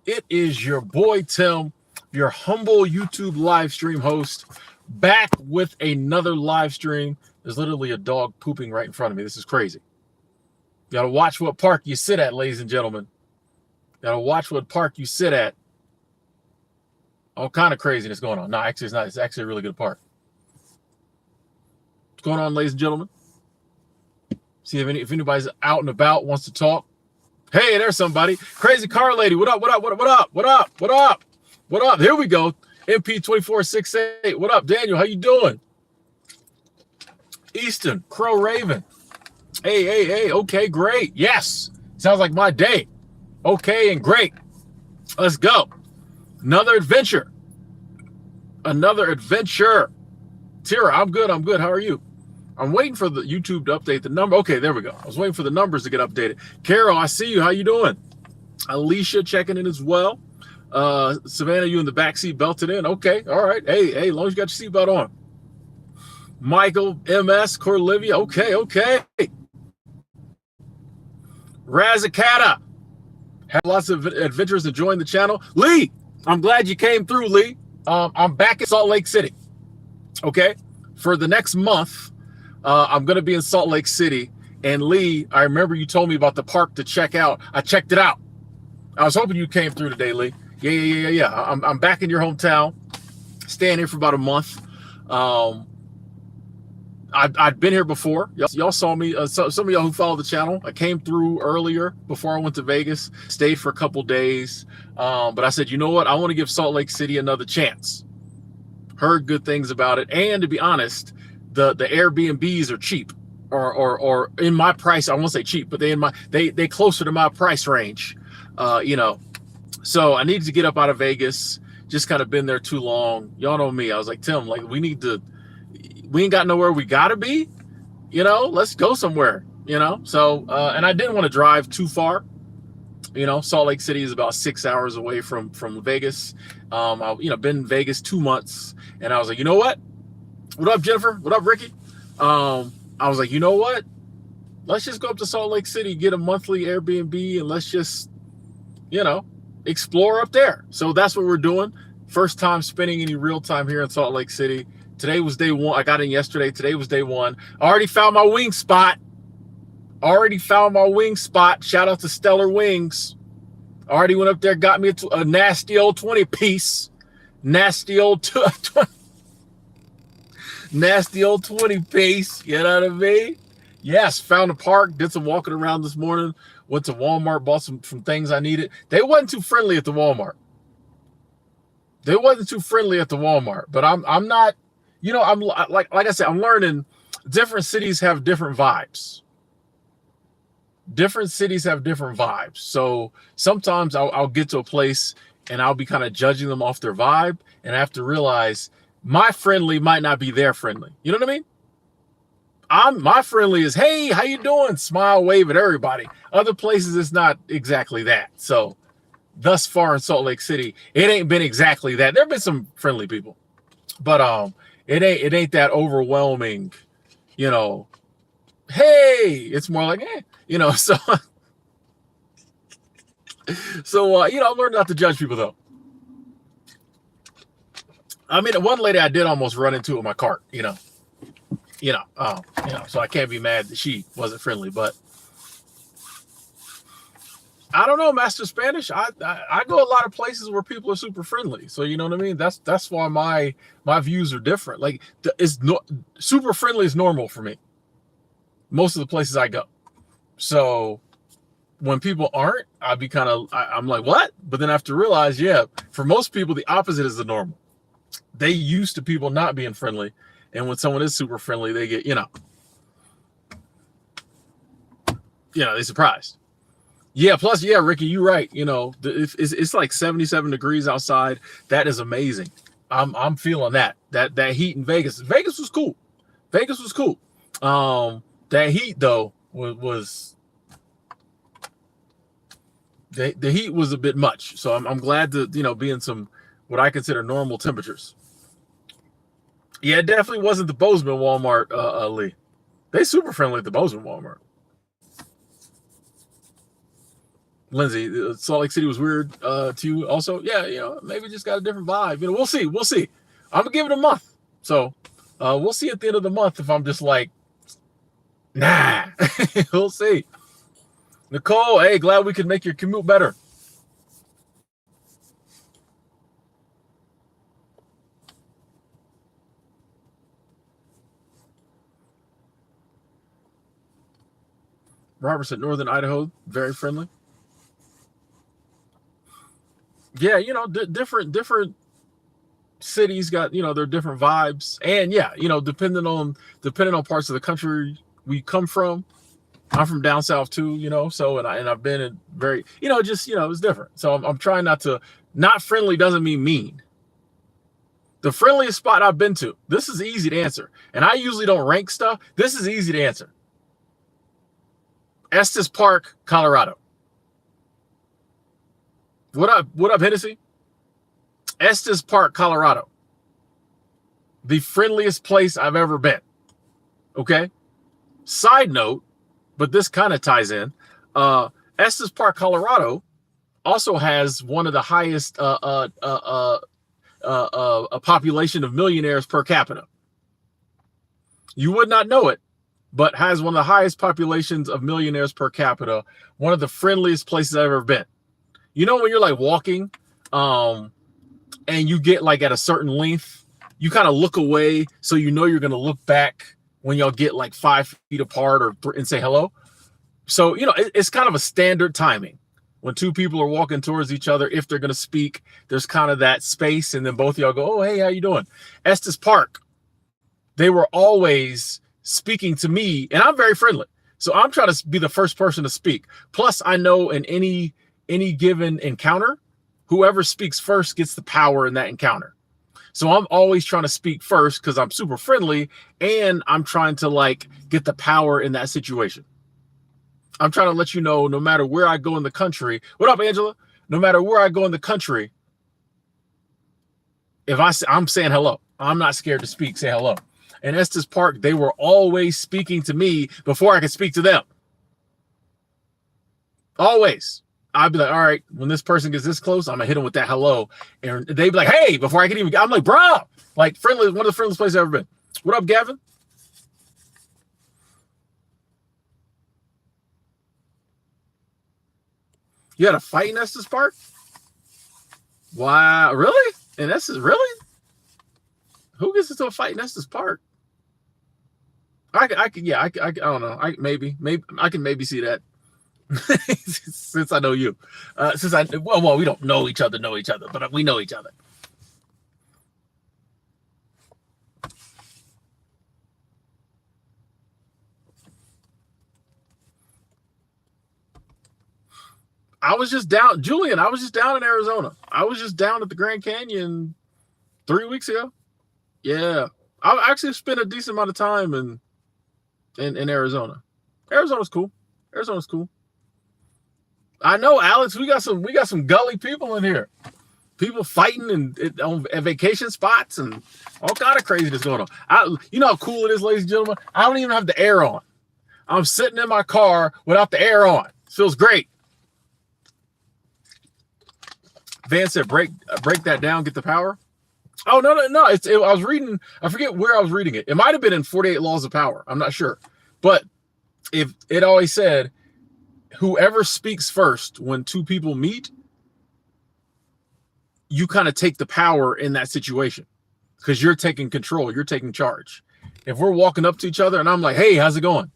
It is your boy Tim, your humble YouTube live stream host, back with another live stream. There's literally a dog pooping right in front of me. This is crazy. You gotta watch what park you sit at, ladies and gentlemen. You gotta watch what park you sit at. All kind of craziness going on. No, actually, it's not. It's actually a really good park. What's going on, ladies and gentlemen? See if anybody's out and about, wants to talk. Hey, there's somebody. Crazy car lady. What up? What up? What up? What up? What up? What up? What up? Here we go. MP2468. What up, Daniel? How you doing? Easton, Crow Raven. Hey. Okay, great. Yes. Sounds like my day. Okay and great. Let's go. Another adventure. Tira, I'm good. How are you? I'm waiting for the YouTube to update the number. Okay, there we go. I was waiting for the numbers to get updated. Carol, I see you. How you doing? Alicia checking in as well. Savannah, you in the backseat belted in. Okay, all right. Hey, as long as you got your seatbelt on. Michael, MS, Corlivia. Okay. Razakata. Have lots of adventures enjoying the channel. Lee, I'm glad you came through, Lee. I'm back in Salt Lake City. Okay, for the next month. I'm going to be in Salt Lake City. And Lee, I remember you told me about the park to check out. I checked it out. I was hoping you came through today, Lee. Yeah. I'm back in your hometown, staying here for about a month. I'd been here before. Y'all saw me. Some of y'all who follow the channel, I came through earlier before I went to Vegas, stayed for a couple days. But I said, you know what? I want to give Salt Lake City another chance. Heard good things about it. And to be honest, the Airbnbs are cheap, or in my price. I won't say cheap, but they closer to my price range. So I needed to get up out of Vegas. Just kind of been there too long. Y'all know me. I was like, Tim, like we ain't got nowhere we gotta be. Let's go somewhere. So and I didn't want to drive too far. Salt Lake City is about 6 hours away from Vegas. I've been in Vegas 2 months, and I was like, you know what? What up, Jennifer? What up, Ricky? I was like, you know what? Let's just go up to Salt Lake City, get a monthly Airbnb, and let's just, explore up there. So that's what we're doing. First time spending any real time here in Salt Lake City. Today was day one. I got in yesterday. Today was day one. I already found my wing spot. Shout out to Stellar Wings. Already went up there, got me a nasty old 20 piece. Nasty old 20 piece. You know what I mean? Yes, found a park, did some walking around this morning, went to Walmart, bought some things I needed. They wasn't too friendly at the Walmart. But I'm not, I'm like I said, I'm learning different cities have different vibes. So sometimes I'll get to a place and I'll be kind of judging them off their vibe, and I have to realize my friendly might not be their friendly. You know what I mean? My friendly is, hey, how you doing? Smile, wave at everybody. Other places, it's not exactly that. So thus far in Salt Lake City, it ain't been exactly that. There have been some friendly people, but it ain't that overwhelming, hey, it's more like, so I learned not to judge people though. I mean, one lady I did almost run into in my cart, so I can't be mad that she wasn't friendly, but I don't know, Master Spanish. I go a lot of places where people are super friendly. So you know what I mean? That's why my views are different. Like super friendly is normal for me. Most of the places I go. So when people aren't, I'm like, what? But then I have to realize, yeah, for most people, the opposite is the normal. They used to people not being friendly. And when someone is super friendly, they get, they're surprised. Yeah, plus, yeah, Ricky, you're right. It's like 77 degrees outside. That is amazing. I'm feeling that heat in Vegas. Vegas was cool. That heat though was the heat was a bit much. So I'm glad to be in some what I consider normal temperatures. Yeah, it definitely wasn't the Bozeman Walmart, Lee. They super friendly at the Bozeman Walmart. Lindsay, Salt Lake City was weird to you also. Yeah, maybe just got a different vibe. We'll see. I'm gonna give it a month. So we'll see at the end of the month if I'm just like, nah. We'll see. Nicole, hey, glad we could make your commute better. Robert said Northern Idaho, very friendly. Yeah, different cities got, their different vibes. And yeah, depending on parts of the country we come from. I'm from down south too, so and I've been in very, it's different. So I'm trying not friendly doesn't mean mean. The friendliest spot I've been to, this is easy to answer. And I usually don't rank stuff. This is easy to answer. Estes Park, Colorado. What up, Hennessy? Estes Park, Colorado. The friendliest place I've ever been. Okay? Side note, but this kind of ties in. Estes Park, Colorado also has one of the highest a population of millionaires per capita. You would not know it, but has one of the highest populations of millionaires per capita. One of the friendliest places I've ever been. When you're like walking, and you get like at a certain length, you kind of look away, so you're gonna look back when y'all get like 5 feet apart and say hello. So it's kind of a standard timing when two people are walking towards each other. If they're gonna speak, there's kind of that space, and then both of y'all go, "Oh, hey, how you doing?" Estes Park, they were always speaking to me, and I'm very friendly, so I'm trying to be the first person to speak. Plus, I know in any given encounter, whoever speaks first gets the power in that encounter. So I'm always trying to speak first because I'm super friendly, and I'm trying to like get the power in that situation. I'm trying to let you know, no matter where I go in the country. What up, Angela? No matter where I go in the country, if I'm saying hello, I'm not scared to speak, say hello. In Estes Park, they were always speaking to me before I could speak to them. Always. I'd be like, all right, when this person gets this close, I'm gonna hit them with that hello. And they'd be like, hey, before I can even, I'm like, bro, like friendly, one of the friendliest places I've ever been. What up, Gavin? You had a fight in Estes Park? Wow, really? And Estes, really? Who gets into a fight in Estes Park? I don't know. Maybe I can maybe see that. Since I know you, well, we don't know each other, but we know each other. I was just down, Julian. I was just down in Arizona. I was just down at the Grand Canyon 3 weeks ago. Yeah, I actually spent a decent amount of time in Arizona. Arizona's cool. I know, Alex. We got some gully people in here. People fighting on vacation spots and all kind of craziness going on. You know how cool it is, ladies and gentlemen. I don't even have the air on. I'm sitting in my car without the air on. It feels great. Van said, break that down, get the power. Oh, no. I was reading, I forget where I was reading it. It might have been in 48 Laws of Power. I'm not sure. But if it always said, whoever speaks first when two people meet, you kind of take the power in that situation because you're taking control. You're taking charge. If we're walking up to each other and I'm like, hey, how's it going?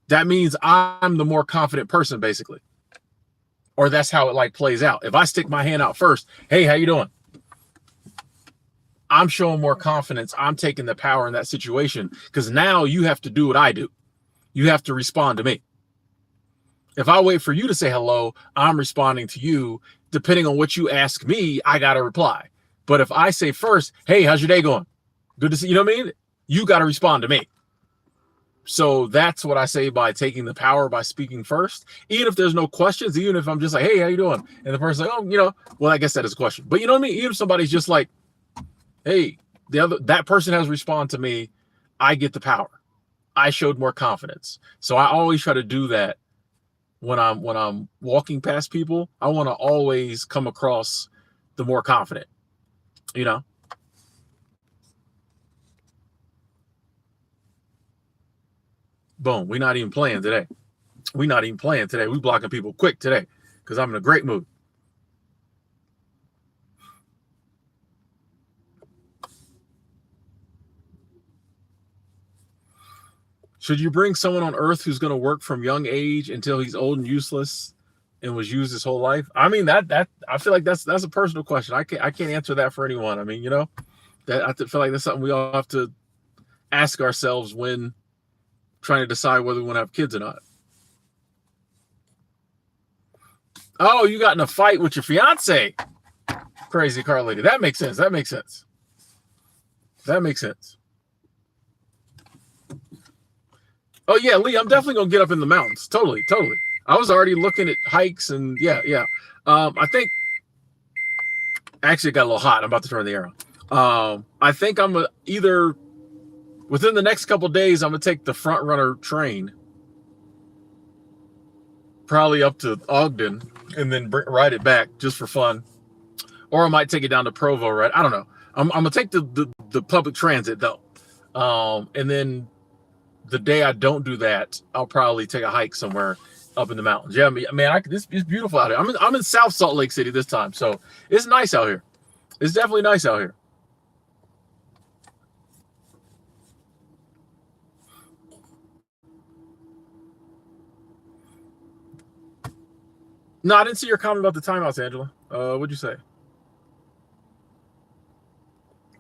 That means I'm the more confident person, basically. Or that's how it like plays out. If I stick my hand out first, hey, how you doing? I'm showing more confidence. I'm taking the power in that situation because now you have to do what I do. You have to respond to me. If I wait for you to say hello, I'm responding to you. Depending on what you ask me, I got to reply. But if I say first, hey, how's your day going? Good to see you. Know what I mean? You got to respond to me. So that's what I say by taking the power by speaking first. Even if there's no questions, even if I'm just like, hey, how you doing? And the person's like, oh, well, I guess that is a question. But you know what I mean? Even if somebody's just like, hey, that person has responded to me, I get the power. I showed more confidence. So I always try to do that when I'm walking past people, I want to always come across the more confident, you know. Boom, we're not even playing today. We're not even playing today. We blocking people quick today because I'm in a great mood. Should you bring someone on Earth who's going to work from young age until he's old and useless and was used his whole life? I mean, that I feel like that's a personal question. I can't answer that for anyone. I mean, that I feel like that's something we all have to ask ourselves when trying to decide whether we want to have kids or not. Oh, you got in a fight with your fiance. Crazy car lady. That makes sense. That makes sense. That makes sense. Oh yeah, Lee, I'm definitely gonna get up in the mountains. Totally. I was already looking at hikes and yeah. I think actually it got a little hot. I'm about to turn the air on. I think I'm either within the next couple of days, I'm gonna take the front runner train, probably up to Ogden, and then ride it back just for fun. Or I might take it down to Provo, right? I don't know. I'm gonna take the public transit though, and then the day I don't do that, I'll probably take a hike somewhere up in the mountains. Yeah, man, it's beautiful out here. I'm in South Salt Lake City this time, so it's nice out here. It's definitely nice out here. No, I didn't see your comment about the timeouts, Angela. What'd you say?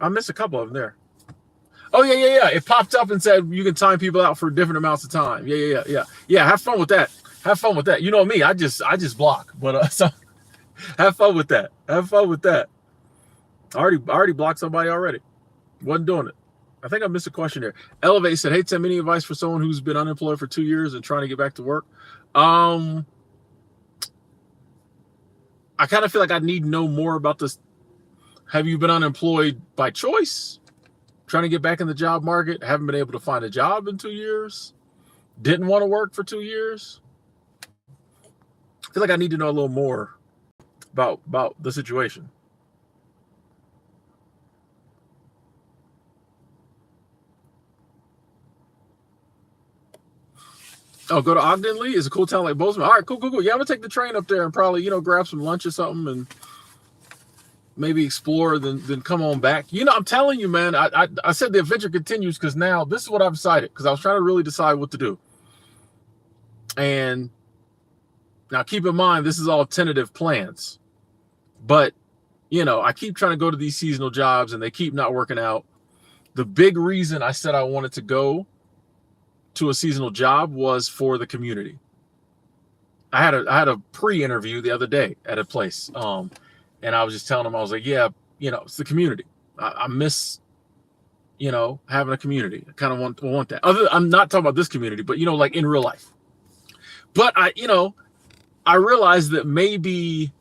I missed a couple of them there. Oh yeah. It popped up and said you can time people out for different amounts of time. Yeah. Have fun with that. You know me, I just block. But so have fun with that. I already blocked somebody already. Wasn't doing it. I think I missed a question there. Elevate said, "Hey Tim, any advice for someone who's been unemployed for 2 years and trying to get back to work?" I kind of feel like I need to know more about this. Have you been unemployed by choice? Trying to get back in the job market? Haven't been able to find a job in 2 years? Didn't want to work for 2 years? I feel like I need to know a little more about the situation. Oh, go to Ogden, Lee? Is a cool town like Bozeman. All right, cool. Yeah, I'm going to take the train up there and probably, grab some lunch or something and maybe explore, then come on back. I'm telling you, man, I said the adventure continues because now this is what I've decided because I was trying to really decide what to do. And now keep in mind, this is all tentative plans. But, I keep trying to go to these seasonal jobs and they keep not working out. The big reason I said I wanted to go to a seasonal job was for the community. I had a pre-interview the other day at a place. And I was just telling them, I was like, yeah, it's the community. I miss, having a community. I kind of want that. I'm not talking about this community, but, like in real life. But I realized that maybe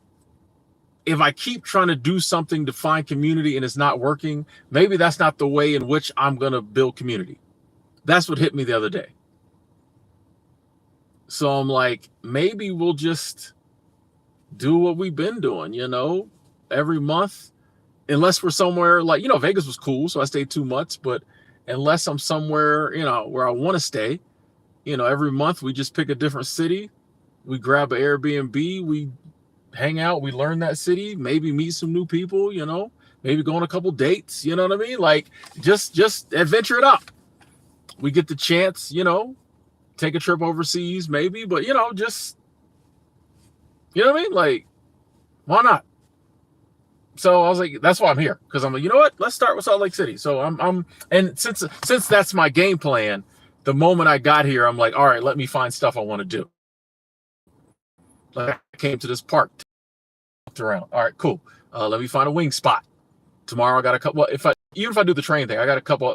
if I keep trying to do something to find community and it's not working, maybe that's not the way in which I'm going to build community. That's what hit me the other day. So I'm like, maybe we'll just do what we've been doing, every month, unless we're somewhere like, Vegas was cool. So I stayed 2 months, but unless I'm somewhere, where I want to stay, every month we just pick a different city. We grab an Airbnb, we hang out, we learn that city, maybe meet some new people, maybe go on a couple dates, you know what I mean? Like just adventure it up. We get the chance, take a trip overseas, maybe, but just, you know what I mean? Like, why not? So I was like, that's why I'm here. Because I'm like, you know what? Let's start with Salt Lake City. So and since that's my game plan, the moment I got here, I'm like, all right, let me find stuff I want to do. Like I came to this park, looked around. All right, cool. Let me find a wing spot. Tomorrow I got a couple. Even if I do the train thing, I got a couple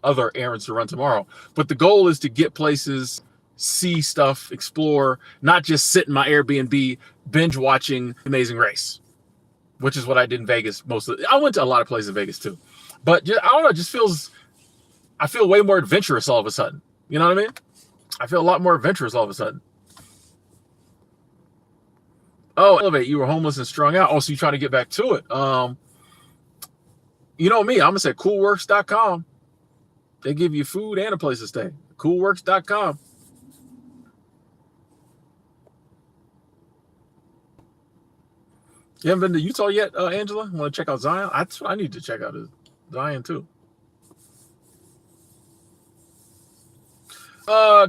other errands to run tomorrow. But the goal is to get places, see stuff, explore, not just sit in my Airbnb binge watching Amazing Race, which is what I did in Vegas I went to a lot of places in Vegas too, but I don't know, it just I feel way more adventurous all of a sudden. You know what I mean? I feel a lot more adventurous all of a sudden. Oh, Elevate, you were homeless and strung out. Oh, so you trying to get back to it. You know me, I'm gonna say coolworks.com. They give you food and a place to stay. Coolworks.com. You haven't been to Utah yet, Angela? Want to check out Zion? That's what I need to check out, is Zion too.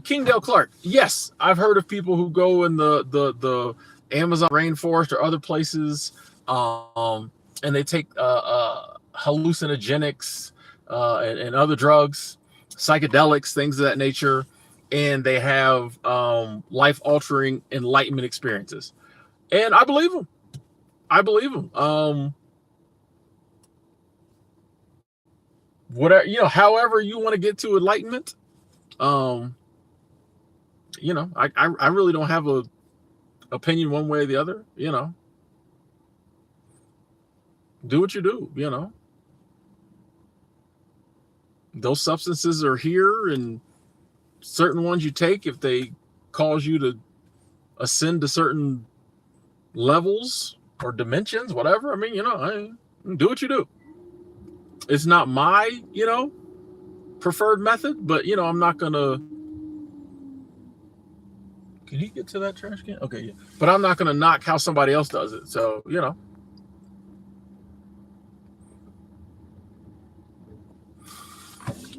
Kingdale Clark. Yes, I've heard of people who go in the Amazon rainforest or other places, and they take hallucinogenics and other drugs, psychedelics, things of that nature, and they have life-altering enlightenment experiences. And I believe them. I believe them. Whatever, however you want to get to enlightenment. I really don't have a opinion one way or the other. Do what you do. Those substances are here, and certain ones you take, if they cause you to ascend to certain levels or dimensions, whatever. I mean, do what you do. It's not my, preferred method, but I'm not gonna. Can you get to that trash can? Okay, yeah. But I'm not gonna knock how somebody else does it. So,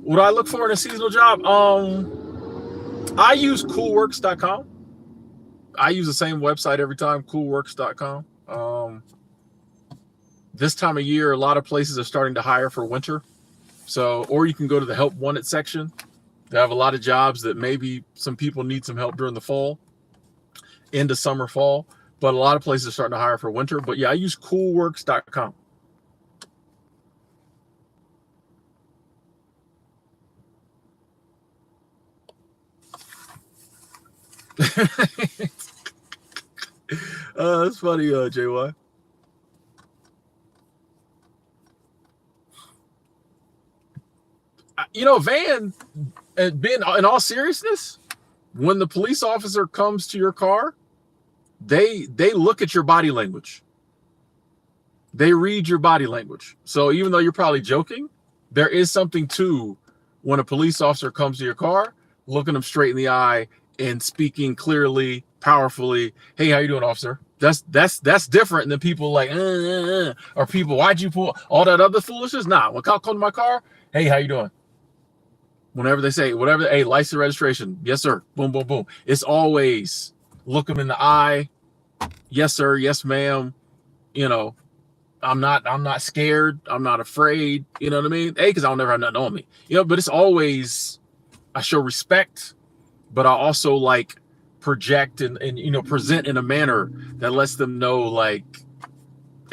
What do I look for in a seasonal job? I use coolworks.com. I use the same website every time, coolworks.com. This time of year, a lot of places are starting to hire for winter. So, or you can go to the help wanted section. They have a lot of jobs that maybe some people need some help during the fall, into summer, fall. But a lot of places are starting to hire for winter. But yeah, I use coolworks.com. That's funny, JY. Van, being in all seriousness, when the police officer comes to your car, they look at your body language. They read your body language. So even though you're probably joking, there is something to when a police officer comes to your car, looking them straight in the eye and speaking clearly, powerfully. Hey, how you doing, officer? That's different than people like, or people, why'd you pull all that other foolishness? Nah, when cop come to my car, hey, how you doing? Whenever they say, whatever, hey, license registration. Yes, sir. Boom, boom, boom. It's always look them in the eye. Yes, sir. Yes, ma'am. I'm not scared. I'm not afraid. You know what I mean? Because I'll never have nothing on me. But it's always, I show respect, but I also like project and present in a manner that lets them know, like,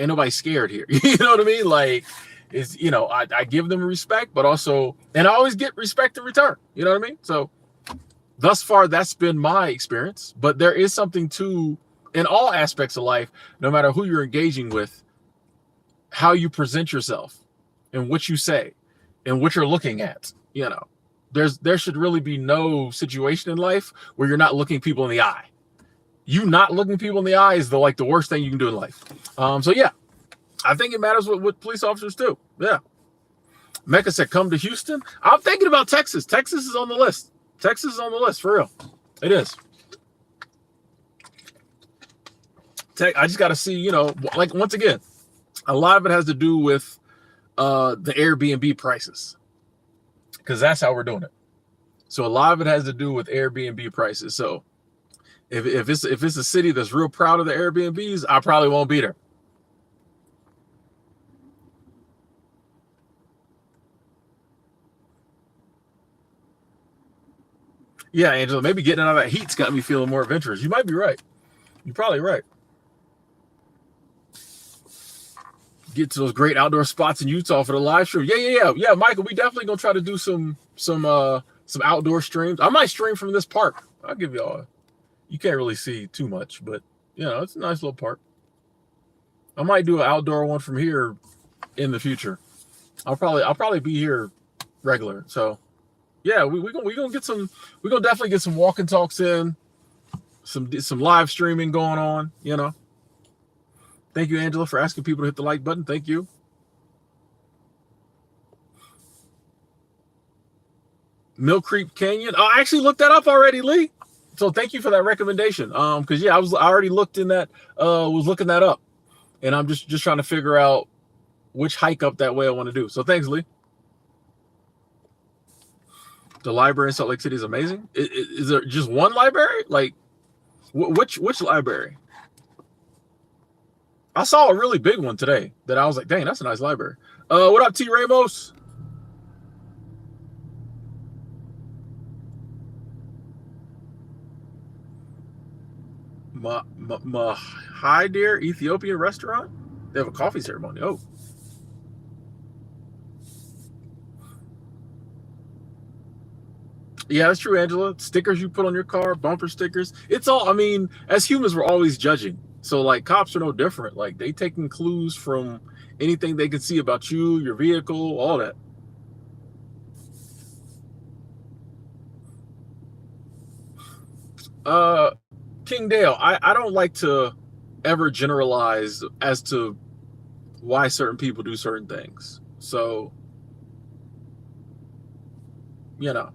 ain't nobody scared here. You know what I mean? Like, is I give them respect, but also, and I always get respect in return. You know what I mean? So thus far, that's been my experience. But there is something to, in all aspects of life, no matter who you're engaging with, how you present yourself and what you say and what you're looking at. There should really be no situation in life where you're not looking people in the eye. You not looking people in the eye is the worst thing you can do in life. So yeah. I think it matters with police officers too. Yeah. Mecca said, come to Houston. I'm thinking about Texas. Texas is on the list. Texas is on the list, for real. It is. I just got to see, once again, a lot of it has to do with the Airbnb prices, because that's how we're doing it. So a lot of it has to do with Airbnb prices. So if it's a city that's real proud of the Airbnbs, I probably won't be there. Yeah, Angela, maybe getting out of that heat's got me feeling more adventurous. You might be right. You're probably right. Get to those great outdoor spots in Utah for the live stream. Yeah, Michael, we definitely gonna try to do some outdoor streams. I might stream from this park. I'll give y'all. You can't really see too much, but it's a nice little park. I might do an outdoor one from here in the future. I'll probably be here regular. So yeah, we gonna get some. We gonna definitely get some walk and talks in, some live streaming going on. Thank you, Angela, for asking people to hit the like button. Thank you. Mill Creek Canyon. Oh, I actually looked that up already, Lee. So thank you for that recommendation. Because yeah, I already looked in that, was looking that up, and I'm just trying to figure out which hike up that way I want to do. So thanks, Lee. The library in Salt Lake City is amazing. Is there just one library? Like, which library? I saw a really big one today that I was like, dang, that's a nice library. What up, T. Ramos? Mahadir Ethiopian restaurant? They have a coffee ceremony. Oh. Yeah, that's true, Angela. Stickers you put on your car, bumper stickers. It's all, I mean, as humans, we're always judging. So, like, cops are no different. Like, they taking clues from anything they can see about you, your vehicle, all that. King Dale, I don't like to ever generalize as to why certain people do certain things. So, you know,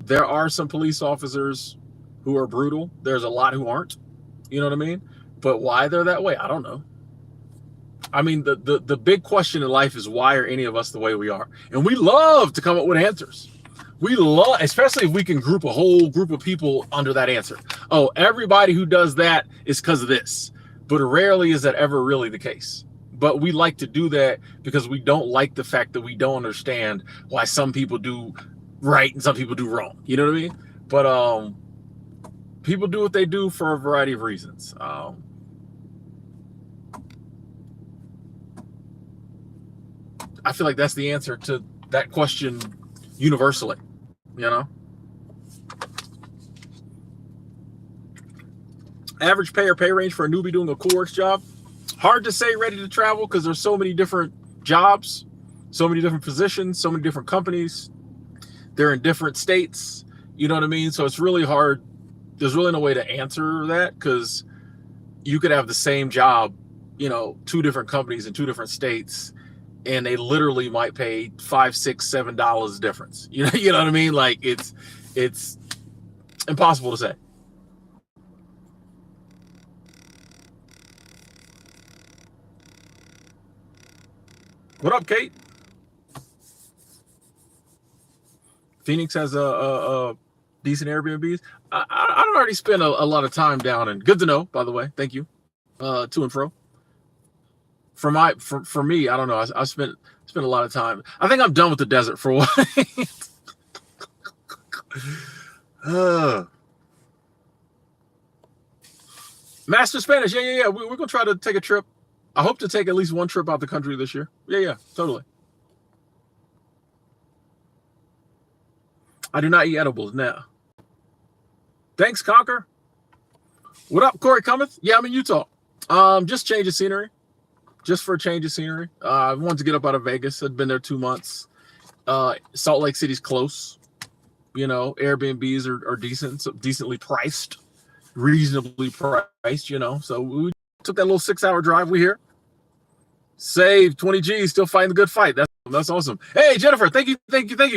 there are some police officers who are brutal. There's a lot who aren't. You know what I mean? But why they're that way, I don't know. I mean, the big question in life is, why are any of us the way we are? And we love to come up with answers. We love, especially if we can group a whole group of people under that answer. Oh, everybody who does that is because of this. But rarely is that ever really the case. But we like to do that because we don't like the fact that we don't understand why some people do right and some people do wrong. You know what I mean? But people do what they do for a variety of reasons. I feel like that's the answer to that question universally, you know? Average pay or pay range for a newbie doing a cool works job. Hard to say ready to travel because there's so many different jobs, so many different positions, so many different companies. They're in different states, you know what I mean? So it's really hard. There's really no way to answer that because you could have the same job, you know, 2 different companies in 2 different states, and they literally might pay $5, $6, $7 difference. You know what I mean? Like it's impossible to say. What up, Kate? Phoenix has a decent Airbnbs. I don't already spend a lot of time down, and good to know, by the way. Thank you. To and fro. For me, I don't know. I spent a lot of time. I think I'm done with the desert for a while. Master Spanish, yeah. We're gonna try to take a trip. I hope to take at least one trip out the country this year. Yeah, totally. I do not eat edibles now. Thanks, Conquer. What up, Corey Cometh? Yeah, I'm in Utah. Just change of scenery. Just for a change of scenery. I wanted to get up out of Vegas. I'd been there 2 months. Salt Lake City's close. You know, Airbnbs are decent, so decently priced, reasonably priced, you know. So we took that little 6-hour drive. We here. Save 20 G's, still fighting the good fight. That's awesome. Hey, Jennifer, thank you.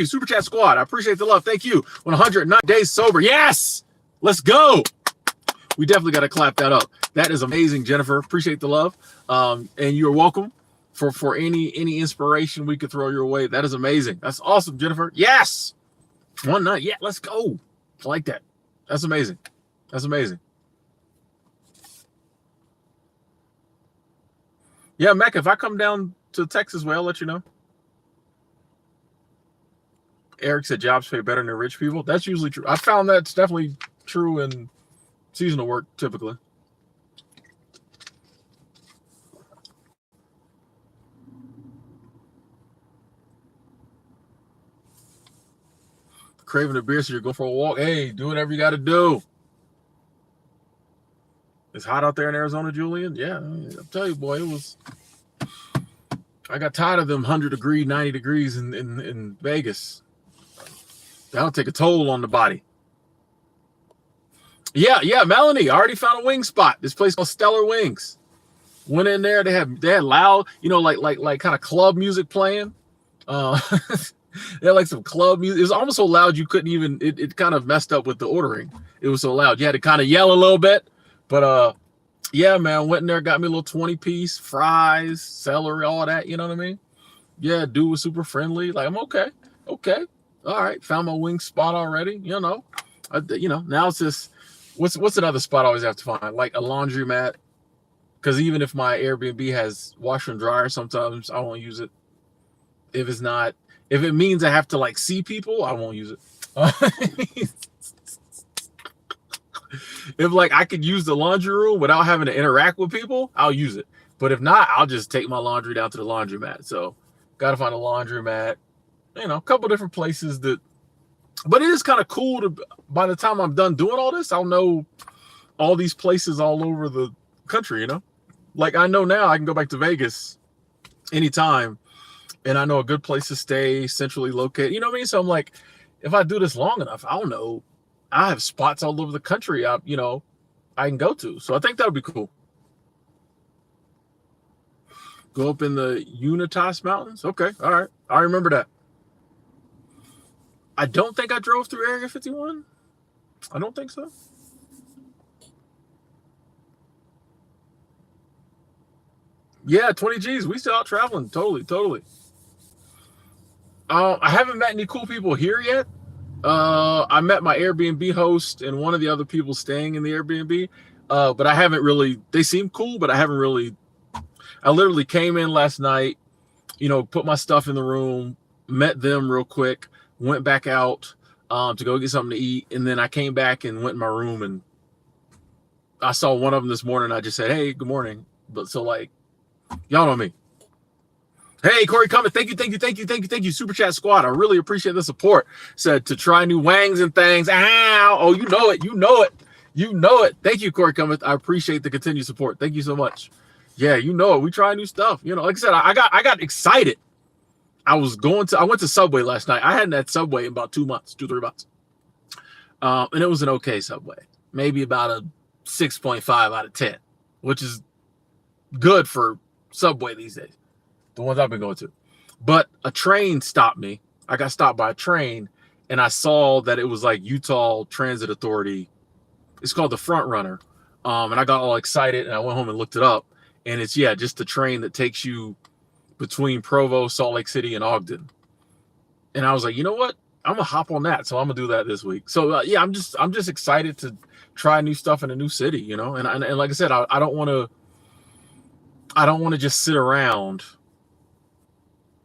Super Chat Squad. I appreciate the love. Thank you. 109 days sober. Yes! Let's go. We definitely got to clap that up. That is amazing, Jennifer. Appreciate the love. And you're welcome for any inspiration we could throw your way. That is amazing. That's awesome, Jennifer. Yes. One night. Yeah, let's go. I like that. That's amazing. That's amazing. Yeah, Mecca, if I come down to Texas, well, I'll let you know. Eric said jobs pay better than rich people. That's usually true. I found that's definitely true in seasonal work, typically. Craving a beer, so you're going for a walk. Hey, do whatever you got to do. It's hot out there in Arizona, Julian. Yeah, I'll tell you, boy, it was. I got tired of them 100 degree, 90 degrees in Vegas. That'll take a toll on the body. Yeah, Melanie, I already found a wing spot. This place called Stellar Wings. Went in there. They had loud, like kind of club music playing. They had like some club music. It was almost so loud you couldn't even. It kind of messed up with the ordering. It was so loud. You had to kind of yell a little bit. But yeah, man, went in there, got me a little 20-piece, fries, celery, all that. You know what I mean? Yeah, dude was super friendly. Like, I'm okay. Okay. All right. Found my wing spot already. Now it's just, what's another spot I always have to find? Like a laundromat. Because even if my Airbnb has washer and dryer, sometimes I won't use it. If it means I have to like see people, I won't use it. If like I could use the laundry room without having to interact with people, I'll use it. But if not, I'll just take my laundry down to the laundromat. So got to find a laundromat, a couple different places but it is kind of cool by the time I'm done doing all this, I'll know all these places all over the country, Like I know now I can go back to Vegas anytime and I know a good place to stay, centrally located. You know what I mean? So I'm like, if I do this long enough, I don't know. I have spots all over the country I can go to. So I think that would be cool. Go up in the Utah Mountains. Okay. All right. I remember that. I don't think I drove through Area 51. I don't think so. Yeah, 20 G's. We still out traveling. Totally. I haven't met any cool people here yet. I met my Airbnb host and one of the other people staying in the Airbnb. But I haven't really, they seem cool, but I literally came in last night, put my stuff in the room, met them real quick, went back out to go get something to eat. And then I came back and went in my room and I saw one of them this morning. I just said, hey, good morning. But so like, y'all know me. Hey, Corey Cummins, thank you, Super Chat Squad. I really appreciate the support. Said to try new wangs and things. Ow! Oh, you know it. Thank you, Corey Cummins. I appreciate the continued support. Thank you so much. Yeah, you know it. We try new stuff. Like I said, I got excited. I went to Subway last night. I hadn't had Subway in about 2 months, 3 months. And it was an okay Subway. Maybe about a 6.5 out of 10, which is good for Subway these days. The ones I've been going to. But a train stopped me. I got stopped by a train and I saw that it was like Utah Transit Authority. It's called the Front Runner. And I got all excited and I went home and looked it up. And it's, just the train that takes you between Provo, Salt Lake City, and Ogden. And I was like, you know what? I'm going to hop on that. So I'm going to do that this week. So I'm just excited to try new stuff in a new city, And like I said, I don't want to just sit around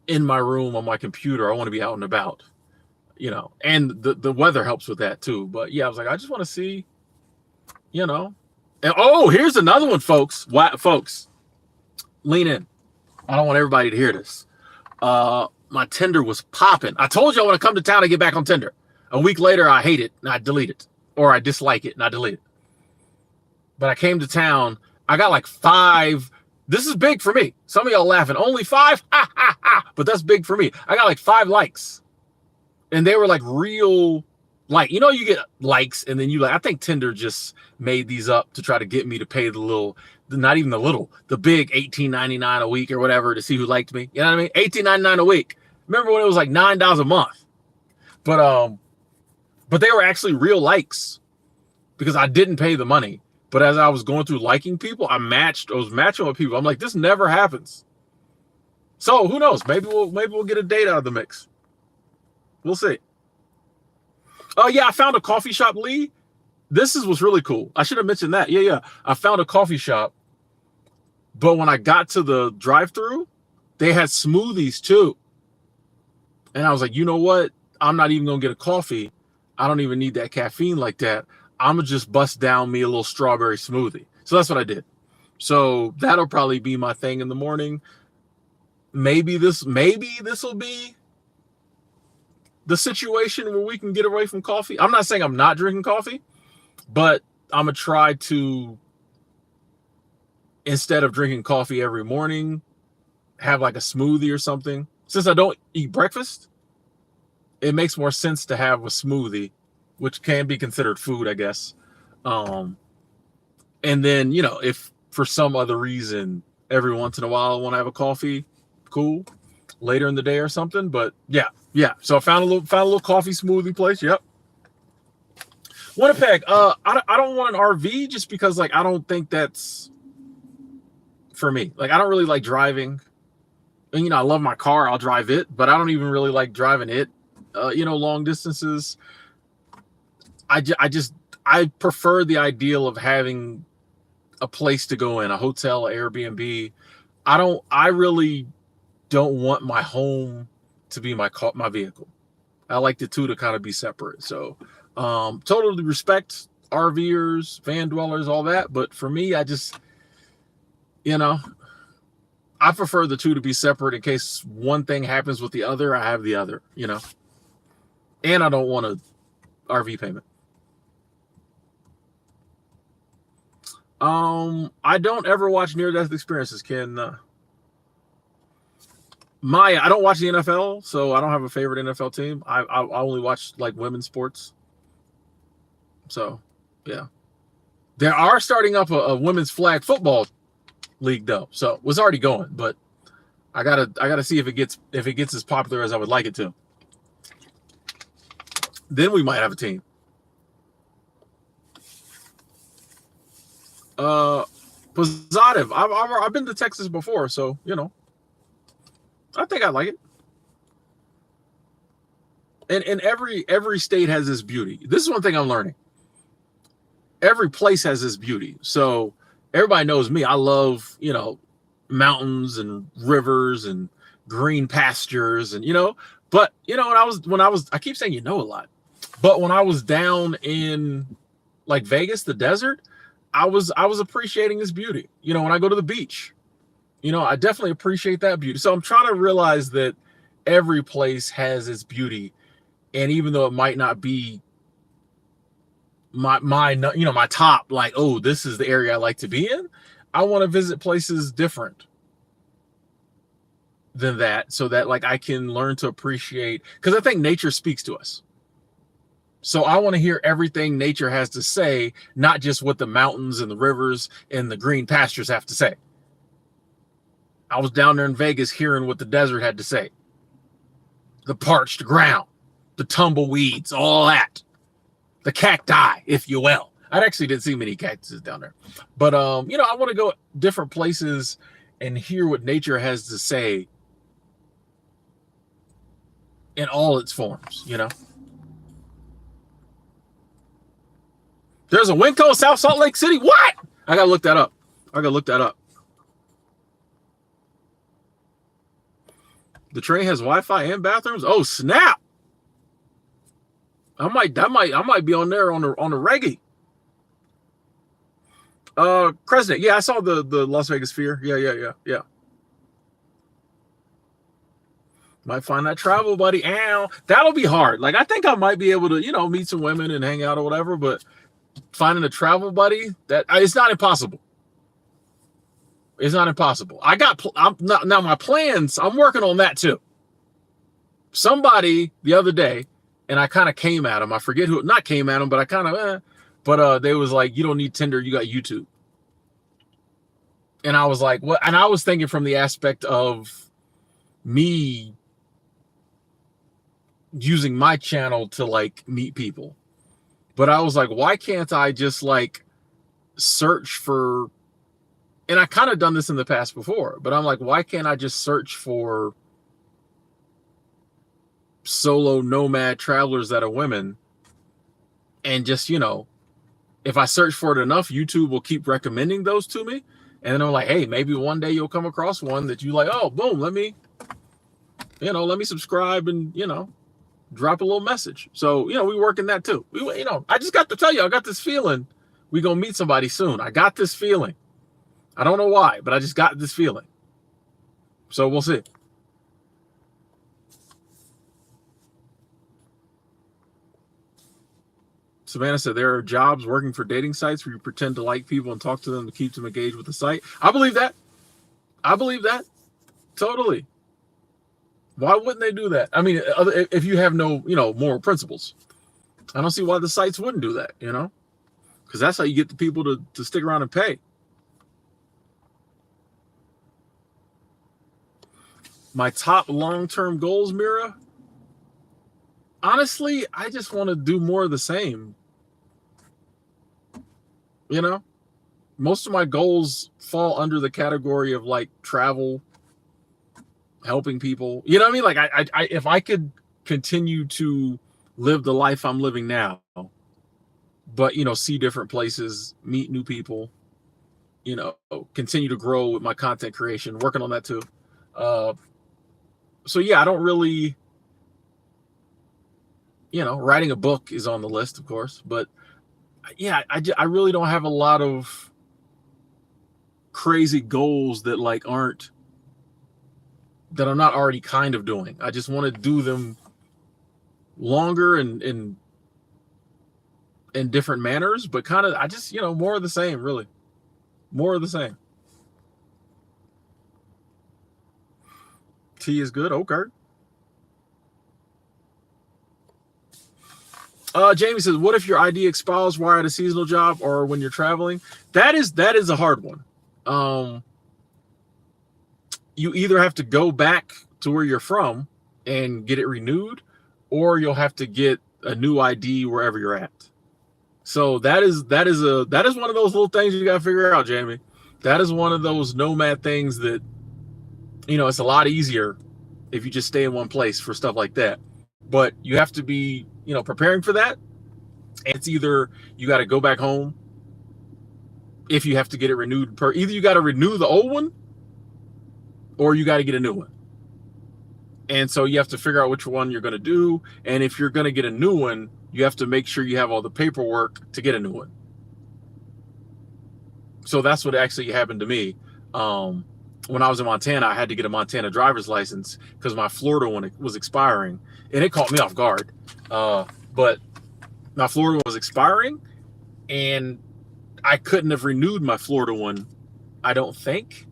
in my room on my computer. I want to be out and about, and the weather helps with that too. But I was like, I just want to see, and here's another one, folks. Folks, lean in. I don't want everybody to hear this. My Tinder was popping. I told you I want to come to town and get back on Tinder. A week later, I hate it and I delete it, or I dislike it and I delete it. But I came to town. I got like 5. This is big for me. Some of y'all laughing. Only 5? Ha, ha, ha. But that's big for me. I got like 5 likes. And they were like real, like, you get likes and then I think Tinder just made these up to try to get me to pay the big $18.99 a week or whatever to see who liked me. You know what I mean? $18.99 a week. Remember when it was like $9 a month? But they were actually real likes because I didn't pay the money. But as I was going through liking people, I was matching with people. I'm like, this never happens. So who knows? Maybe we'll get a date out of the mix. We'll see. Oh yeah, I found a coffee shop, Lee. This was really cool. I should have mentioned that. Yeah. I found a coffee shop, but when I got to the drive-thru, they had smoothies too. And I was like, you know what? I'm not even gonna get a coffee. I don't even need that caffeine like that. I'm going to just bust down me a little strawberry smoothie. So that's what I did. So that'll probably be my thing in the morning. Maybe this will be the situation where we can get away from coffee. I'm not saying I'm not drinking coffee, but I'm going to try to, instead of drinking coffee every morning, have like a smoothie or something. Since I don't eat breakfast, it makes more sense to have a smoothie, which can be considered food, I guess. And then, if for some other reason every once in a while I want to have a coffee, cool, later in the day or something. But yeah. So I found a little coffee smoothie place. Yep. Winnipeg. I don't want an RV just because like I don't think that's for me. Like I don't really like driving. And I love my car. I'll drive it, but I don't even really like driving it. Long distances. I prefer the ideal of having a place to go in, a hotel, Airbnb. I really don't want my home to be my vehicle. I like the two to kind of be separate. So totally respect RVers, van dwellers, all that. But for me, I just, I prefer the two to be separate in case one thing happens with the other, I have the other, and I don't want a RV payment. I don't ever watch near-death experiences, Ken. I don't watch the NFL, so I don't have a favorite NFL team. I only watch like women's sports. So, yeah. They are starting up a women's flag football league though, so it was already going, but I gotta see if it gets as popular as I would like it to. Then we might have a team. Positive. I've been to Texas before, so I think I like it. And every state has its beauty. This is one thing I'm learning. Every place has its beauty. So everybody knows me. I love, mountains and rivers and green pastures and but when I was I keep saying a lot. But when I was down in like Vegas, the desert, I was appreciating this beauty. When I go to the beach, I definitely appreciate that beauty. So I'm trying to realize that every place has its beauty. And even though it might not be my top, like, oh, this is the area I like to be in, I want to visit places different than that so that like I can learn to appreciate, because I think nature speaks to us. So I want to hear everything nature has to say, not just what the mountains and the rivers and the green pastures have to say. I was down there in Vegas hearing what the desert had to say. The parched ground, the tumbleweeds, all that. The cacti, if you will. I actually didn't see many cactuses down there. But, I want to go different places and hear what nature has to say in all its forms, There's a WinCo South Salt Lake City. What? I got to look that up. The train has Wi-Fi and bathrooms. Oh, snap. I might be on there on the reggae. Crescent. Yeah, I saw the Las Vegas Sphere. Yeah. Might find that travel buddy. Ow. That'll be hard. Like I think I might be able to, meet some women and hang out or whatever, but finding a travel buddy, it's not impossible. It's not impossible. Now my plans, I'm working on that too. Somebody the other day, and I kind of came at him. I forget who, not came at him, but I kind of, but they was like, you don't need Tinder, you got YouTube. And I was like, what? And I was thinking from the aspect of me using my channel to like meet people. But I was like, why can't I just like search for, and I kind of done this in the past before, but I'm like, why can't I just search for solo nomad travelers that are women and just, if I search for it enough, YouTube will keep recommending those to me. And then I'm like, hey, maybe one day you'll come across one that you like, oh, boom, let me subscribe and, drop a little message. So, we work in that too. I just got to tell you, I got this feeling we gonna meet somebody soon. I got this feeling. I don't know why, but I just got this feeling. So we'll see. Savannah said there are jobs working for dating sites where you pretend to like people and talk to them to keep them engaged with the site. I believe that. Totally. Why wouldn't they do that? I mean, if you have no, moral principles, I don't see why the sites wouldn't do that, because that's how you get the people to stick around and pay. My top long-term goals, Mira, honestly, I just want to do more of the same. You know, most of my goals fall under the category of like travel, helping people. You know what I mean? Like I if I could continue to live the life I'm living now, but see different places, meet new people, continue to grow with my content creation, working on that too. So yeah, I don't really, writing a book is on the list, of course, but yeah, I really don't have a lot of crazy goals that that I'm not already kind of doing. I just want to do them longer and in different manners, but kind of, I just, more of the same, really. More of the same. Tea is good. Okay. Jamie says, what if your ID expires while at a seasonal job or when you're traveling? That is a hard one. You either have to go back to where you're from and get it renewed, or you'll have to get a new ID wherever you're at. So that is one of those little things you got to figure out, Jamie. That is one of those nomad things that, it's a lot easier if you just stay in one place for stuff like that. But you have to be, preparing for that. And it's either you got to go back home if you have to get it renewed either you got to renew the old one or you got to get a new one. And so you have to figure out which one you're going to do. And if you're going to get a new one, you have to make sure you have all the paperwork to get a new one. So that's what actually happened to me. When I was in Montana, I had to get a Montana driver's license because my Florida one was expiring, and it caught me off guard. But my Florida one was expiring, and I couldn't have renewed my Florida one, I don't think,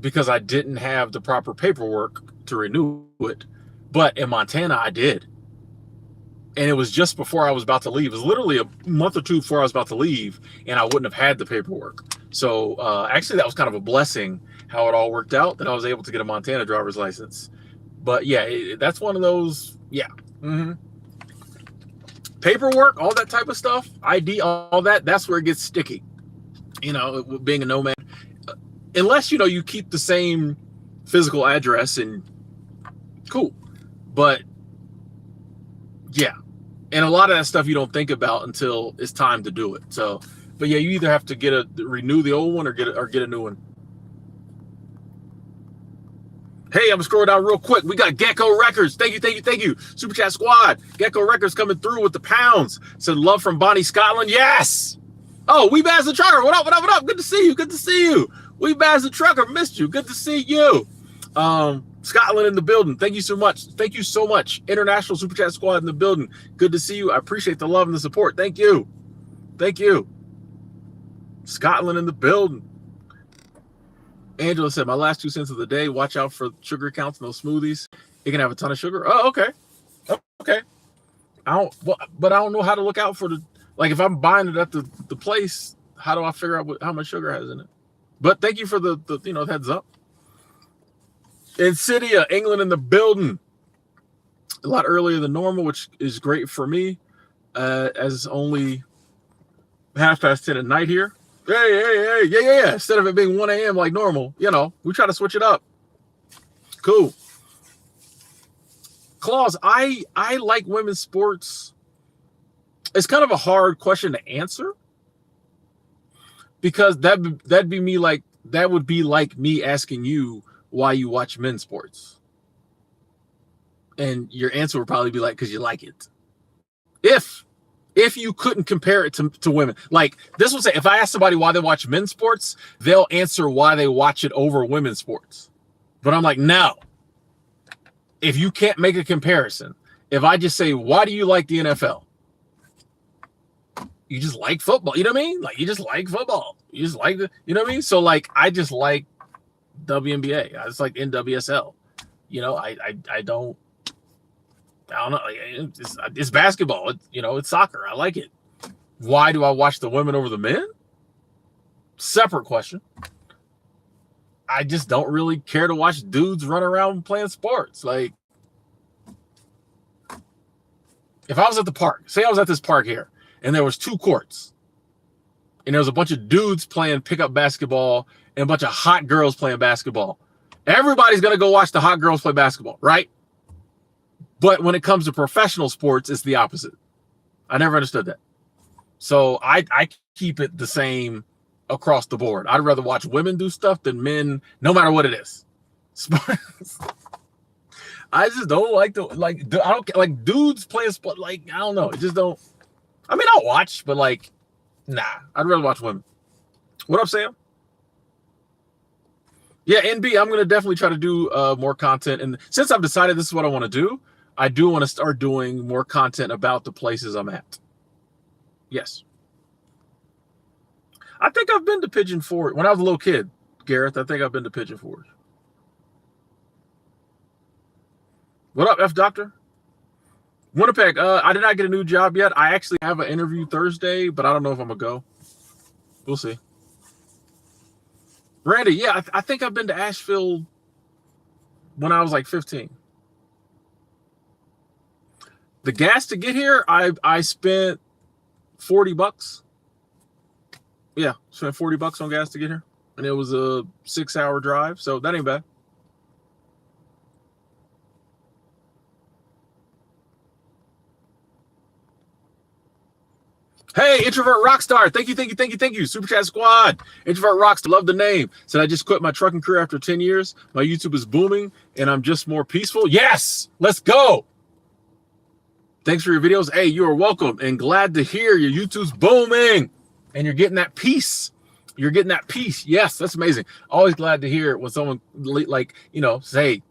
because I didn't have the proper paperwork to renew it. But in Montana, I did. And it was just before I was about to leave. It was literally a month or two before I was about to leave, and I wouldn't have had the paperwork. So actually, that was kind of a blessing how it all worked out, that I was able to get a Montana driver's license. But yeah, that's one of those, yeah. Paperwork, all that type of stuff, ID, all that, that's where it gets sticky. Being a nomad. Unless, you keep the same physical address, and cool. But yeah. And a lot of that stuff you don't think about until it's time to do it. So, but yeah, you either have to renew the old one or get a new one. Hey, I'm scrolling down real quick. We got Gecko Records. Thank you. Super Chat Squad. Gecko Records coming through with the pounds. Said love from Bonnie, Scotland. Yes. Oh, We Baz the Trucker. What up? Good to see you. We Baz the Trucker. Missed you. Good to see you. Scotland in the building. Thank you so much. International Super Chat Squad in the building. Good to see you. I appreciate the love and the support. Thank you. Scotland in the building. Angela said, my last 2 cents of the day, watch out for sugar counts in those smoothies. It can have a ton of sugar. Oh, okay. I don't know how to look out for if I'm buying it at the place, how do I figure out how much sugar has in it? But thank you for the heads up. Insidia, England in the building. A lot earlier than normal, which is great for me, as it's only 10:30 at night here. Hey, yeah. Instead of it being 1 a.m. like normal, we try to switch it up. Cool. Claus, I like women's sports. It's kind of a hard question to answer because that would be like me asking you why you watch men's sports. And your answer would probably be because you like it. If you couldn't compare it to women, this will say, if I ask somebody why they watch men's sports, they'll answer why they watch it over women's sports. But I'm like, no. If you can't make a comparison, if I just say, why do you like the NFL? You just like football. You know what I mean? You just like football. You just like you know what I mean? So I just like WNBA. I just like NWSL. I don't know. It's basketball. It's soccer. I like it. Why do I watch the women over the men? Separate question. I just don't really care to watch dudes run around playing sports. Like, if I was at the park, say I was at this park here, and there was 2 courts, and there was a bunch of dudes playing pickup basketball and a bunch of hot girls playing basketball. Everybody's going to go watch the hot girls play basketball, right? But when it comes to professional sports, it's the opposite. I never understood that. So I keep it the same across the board. I'd rather watch women do stuff than men, no matter what it is. Sports. I just don't like I don't like dudes playing sport. Like, I don't know. It just don't. I mean, I'll watch, but like, nah. I'd rather watch women. What up, Sam? Yeah, NB, I'm gonna definitely try to do more content. And since I've decided this is what I want to do, I do want to start doing more content about the places I'm at. Yes. I think I've been to Pigeon Forge when I was a little kid, Gareth. I think I've been to Pigeon Forge. What up, F Doctor? Winnipeg, I did not get a new job yet. I actually have an interview Thursday, but I don't know if I'm going to go. We'll see. Randy, yeah, I think I've been to Asheville when I was like 15. The gas to get here, I spent $40. Yeah, spent $40 on gas to get here. And it was a 6-hour drive, so that ain't bad. Hey, Introvert Rockstar. Thank you. Super Chat Squad. Introvert Rockstar. Love the name. Said I just quit my trucking career after 10 years. My YouTube is booming, and I'm just more peaceful. Yes, let's go. Thanks for your videos. Hey, you are welcome, and glad to hear your YouTube's booming, and you're getting that peace. You're getting that peace. Yes, that's amazing. Always glad to hear it when someone, like, you know, say,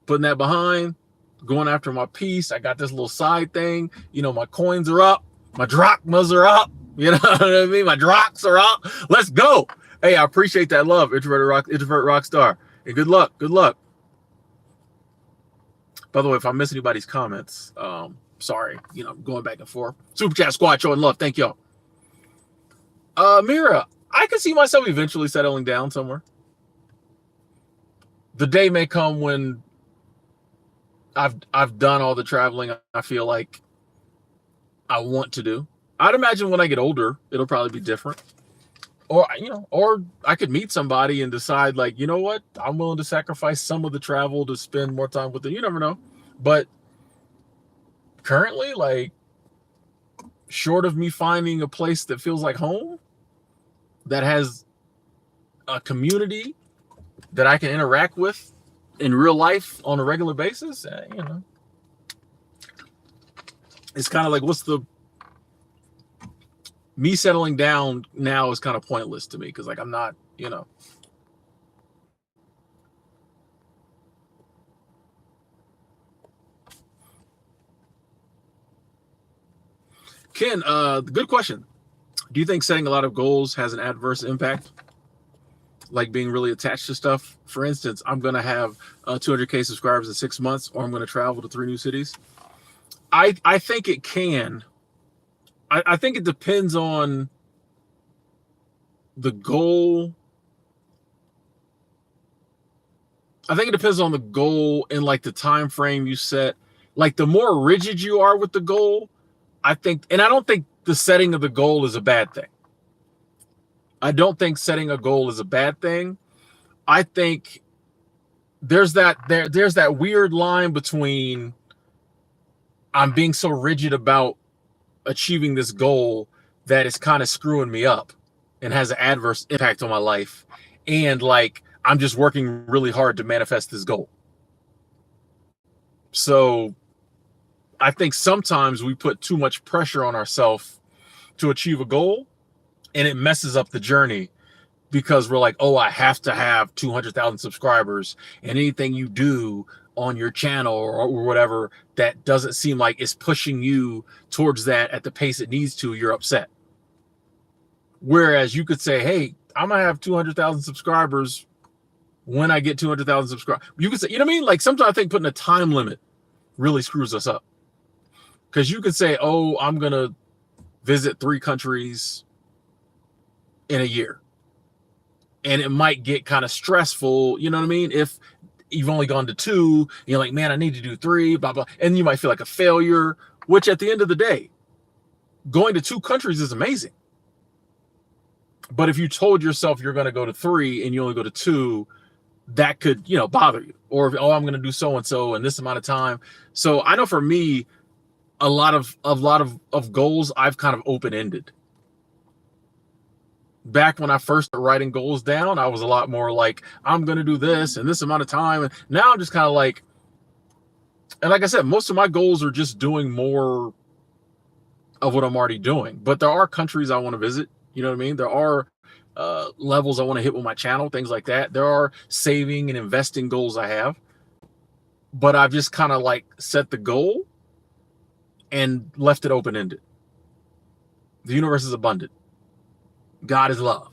putting that behind, going after my peace. I got this little side thing. You know, my coins are up. My drachmas are up. You know what I mean? My drops are up. Let's go. Hey, I appreciate that love, Introvert Rockstar. And good luck. Good luck. By the way, if I miss anybody's comments, sorry. You know, I'm going back and forth. Super Chat Squad showing love. Thank y'all. Mira, I can see myself eventually settling down somewhere. The day may come when I've done all the traveling I feel like I want to do. I'd imagine when I get older, it'll probably be different. Or, you know, or I could meet somebody and decide, like, you know what? I'm willing to sacrifice some of the travel to spend more time with them. You never know. But currently, like, short of me finding a place that feels like home, that has a community that I can interact with in real life on a regular basis, you know, it's kind of like, what's the, me settling down now is kind of pointless to me, because like I'm not, you know. Ken, good question. Do you think setting a lot of goals has an adverse impact? Like being really attached to stuff? For instance, I'm going to have 200K subscribers in 6 months, or I'm going to travel to 3 new cities. I think it can. I think it depends on the goal. I think it depends on the goal and like the time frame you set. Like the more rigid you are with the goal, I think, and I don't think the setting of the goal is a bad thing. I don't think setting a goal is a bad thing. I think there's that weird line between I'm being so rigid about achieving this goal that it's kind of screwing me up and has an adverse impact on my life, and like I'm just working really hard to manifest this goal. So I think sometimes we put too much pressure on ourselves to achieve a goal, and it messes up the journey, because we're like, oh, I have to have 200,000 subscribers, and anything you do on your channel or whatever that doesn't seem like it's pushing you towards that at the pace it needs to, you're upset. Whereas you could say, hey, I'm gonna have 200,000 subscribers when I get 200,000 subscribers. You could say, you know what I mean? Like sometimes I think putting a time limit really screws us up, because you could say, oh, I'm gonna visit 3 countries in a year. And it might get kind of stressful, you know what I mean? If you've only gone to 2, you're like, man, I need to do 3, blah, blah. And you might feel like a failure, which at the end of the day, going to 2 countries is amazing. But if you told yourself you're going to go to 3 and you only go to 2, that could, bother you. Or if, I'm going to do so-and-so in this amount of time. So I know for me, a lot of goals I've kind of open-ended. Back when I first started writing goals down, I was a lot more like, I'm going to do this in this amount of time. And now I'm just kind of like, and like I said, most of my goals are just doing more of what I'm already doing. But there are countries I want to visit. You know what I mean? There are levels I want to hit with my channel, things like that. There are saving and investing goals I have. But I've just kind of like set the goal and left it open-ended. The universe is abundant. God is love.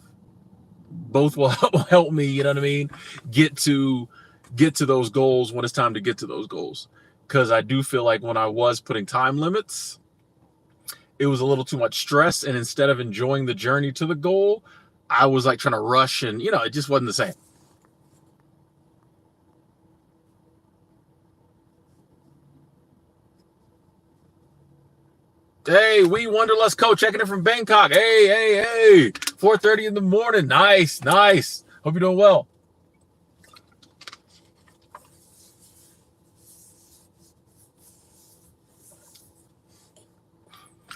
Both will help me, you know what I mean, get to those goals when it's time to get to those goals. Because I do feel like when I was putting time limits, it was a little too much stress. And instead of enjoying the journey to the goal, I was like trying to rush and, it just wasn't the same. Hey, we Wanderlust Co. checking in from Bangkok. Hey. 4:30 in the morning. Nice. Hope you're doing well.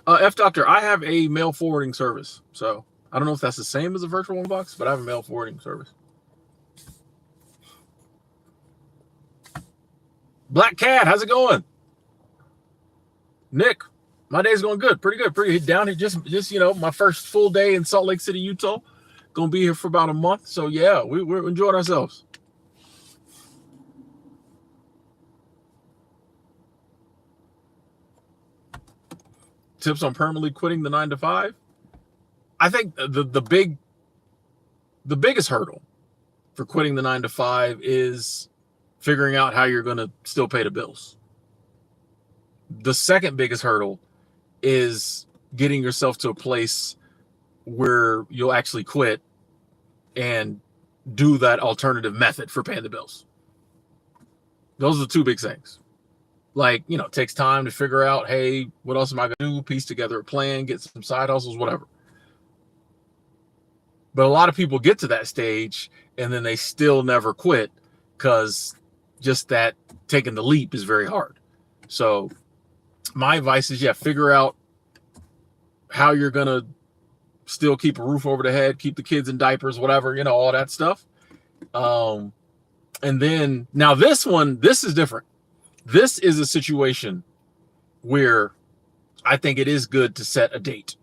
F Doctor, I have a mail forwarding service. So I don't know if that's the same as a virtual inbox, but I have a mail forwarding service. Black Cat, how's it going? Nick, my day's going good. Pretty good. Down here, just my first full day in Salt Lake City, Utah. Gonna be here for about a month. So yeah, we're enjoying ourselves. Tips on permanently quitting the 9 to 5. I think the biggest hurdle for quitting the 9 to 5 is figuring out how you're going to still pay the bills. The second biggest hurdle is getting yourself to a place where you'll actually quit and do that alternative method for paying the bills. Those are the 2 big things. Like, it takes time to figure out, hey, what else am I going to do? Piece together a plan, get some side hustles, whatever. But a lot of people get to that stage and then they still never quit because just that taking the leap is very hard. So my advice is, figure out how you're going to still keep a roof over the head, keep the kids in diapers, whatever, all that stuff. And then now this is different. This is a situation where I think it is good to set a date.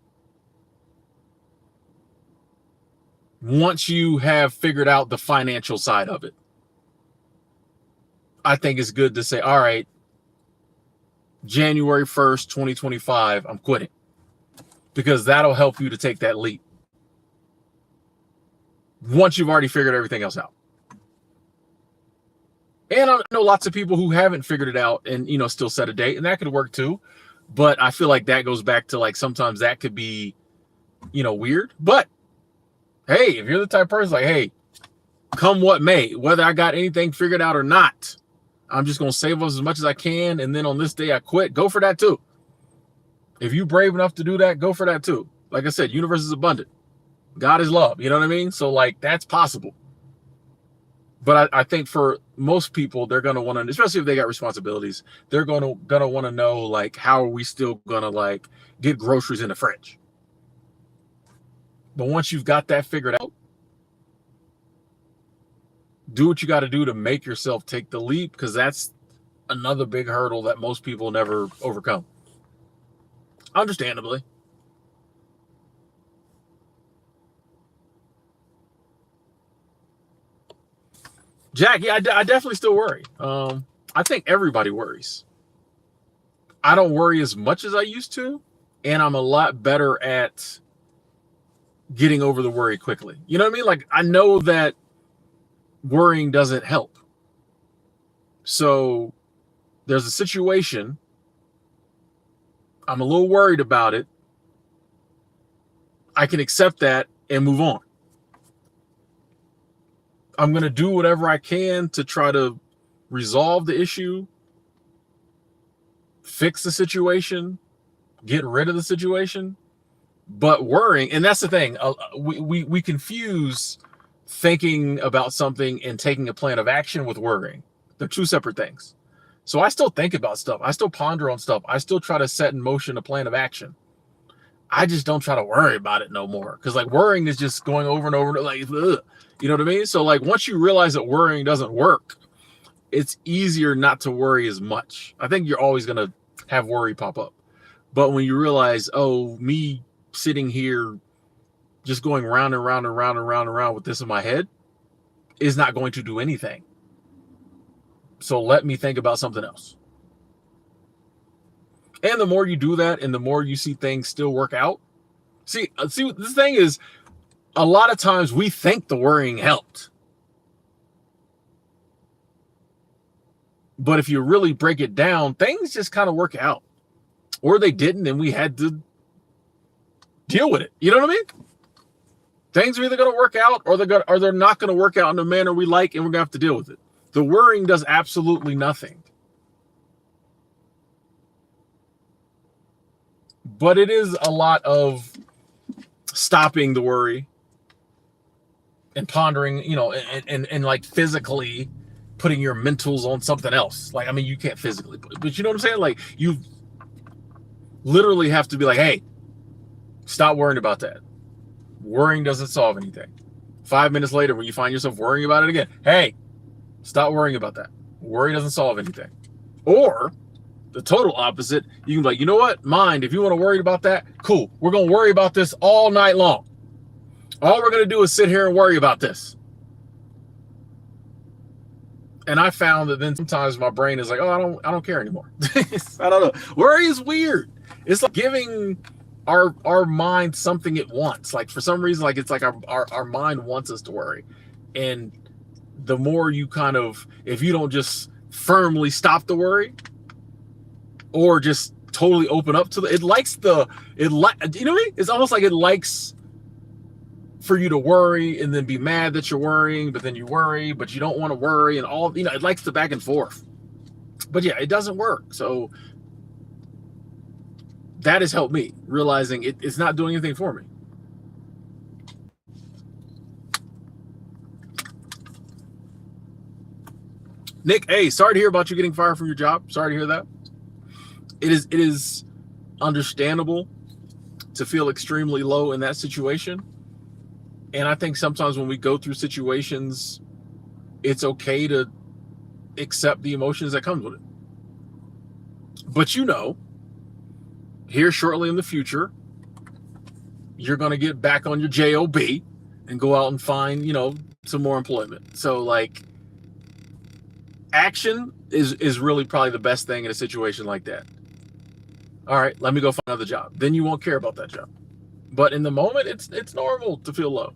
Once you have figured out the financial side of it, I think it's good to say, all right, January 1st, 2025, I'm quitting. Because that'll help you to take that leap. Once you've already figured everything else out. And I know lots of people who haven't figured it out and, still set a date, and that could work too. But I feel like that goes back to like, sometimes that could be, weird. But hey, if you're the type of person like, hey, come what may, whether I got anything figured out or not, I'm just going to save us as much as I can. And then on this day I quit, go for that too. If you're brave enough to do that, go for that too. Like I said, universe is abundant. God is love. You know what I mean? So like, that's possible. But I think for most people, they're going to want to, especially if they got responsibilities, they're going to want to know, like, how are we still going to, like, get groceries in the fridge? But once you've got that figured out, do what you got to do to make yourself take the leap, because that's another big hurdle that most people never overcome. Understandably. Jack, yeah, I definitely still worry. I think everybody worries. I don't worry as much as I used to, and I'm a lot better at getting over the worry quickly. You know what I mean? Like, I know that worrying doesn't help. So there's a situation. I'm a little worried about it. I can accept that and move on. I'm going to do whatever I can to try to resolve the issue, fix the situation, get rid of the situation. But worrying, and that's the thing, we confuse thinking about something and taking a plan of action with worrying. They're two separate things. So I still think about stuff. I still ponder on stuff. I still try to set in motion a plan of action. I just don't try to worry about it no more. Because like worrying is just going over and over, like, ugh, you know what I mean? So like once you realize that worrying doesn't work, it's easier not to worry as much. I think you're always going to have worry pop up. But when you realize, oh, me sitting here just going round and round and round and round and round with this in my head is not going to do anything. So let me think about something else. And the more you do that and the more you see things still work out. See, this thing is, a lot of times we think the worrying helped. But if you really break it down, things just kind of work out. Or they didn't and we had to deal with it. You know what I mean? Things are either going to work out or they're not going to work out in the manner we like, and we're going to have to deal with it. The worrying does absolutely nothing. But it is a lot of stopping the worry and pondering, you know, and like physically putting your mentals on something else. Like, I mean, you can't physically, but you know what I'm saying? Like, you literally have to be like, hey, stop worrying about that. Worrying doesn't solve anything. 5 minutes later, when you find yourself worrying about it again, hey, stop worrying about that. Worry doesn't solve anything. Or the total opposite, you can be like, you know what? Mind, if you want to worry about that, cool. We're going to worry about this all night long. All we're going to do is sit here and worry about this. And I found that then sometimes my brain is like, oh, I don't care anymore. I don't know. Worry is weird. It's like giving our mind something it wants. Like for some reason, like it's like our mind wants us to worry. And the more you kind of, if you don't just firmly stop the worry or just totally open up to you know what I mean? It's almost like it likes for you to worry and then be mad that you're worrying, but then you worry, but you don't want to worry, and all, you know, it likes the back and forth. But yeah, it doesn't work. So that has helped me realizing it's not doing anything for me. Nick, hey, sorry to hear about you getting fired from your job. Sorry to hear that. It is understandable to feel extremely low in that situation. And I think sometimes when we go through situations, it's okay to accept the emotions that comes with it. But you know, here shortly in the future, you're going to get back on your job and go out and find, you know, some more employment. So like action is really probably the best thing in a situation like that. All right, let me go find another job. Then you won't care about that job. But in the moment, it's normal to feel low.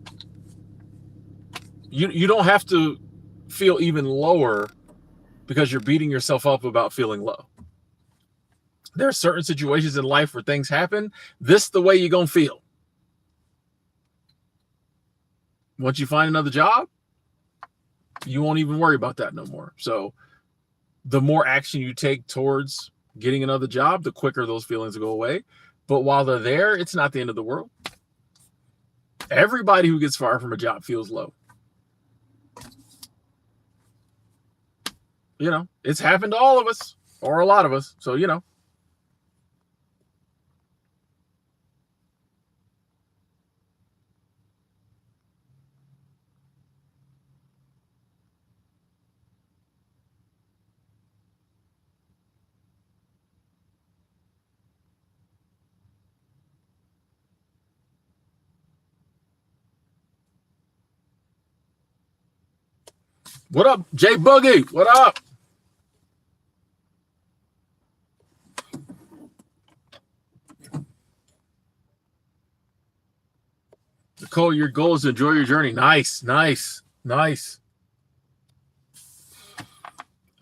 You don't have to feel even lower because you're beating yourself up about feeling low. There are certain situations in life where things happen. This is the way you're going to feel. Once you find another job, you won't even worry about that no more. So the more action you take towards getting another job, the quicker those feelings will go away. But while they're there, it's not the end of the world. Everybody who gets fired from a job feels low. You know, it's happened to all of us, or a lot of us. So, you know. What up, Jay Boogie? What up? Nicole, your goal is to enjoy your journey. Nice, nice, nice.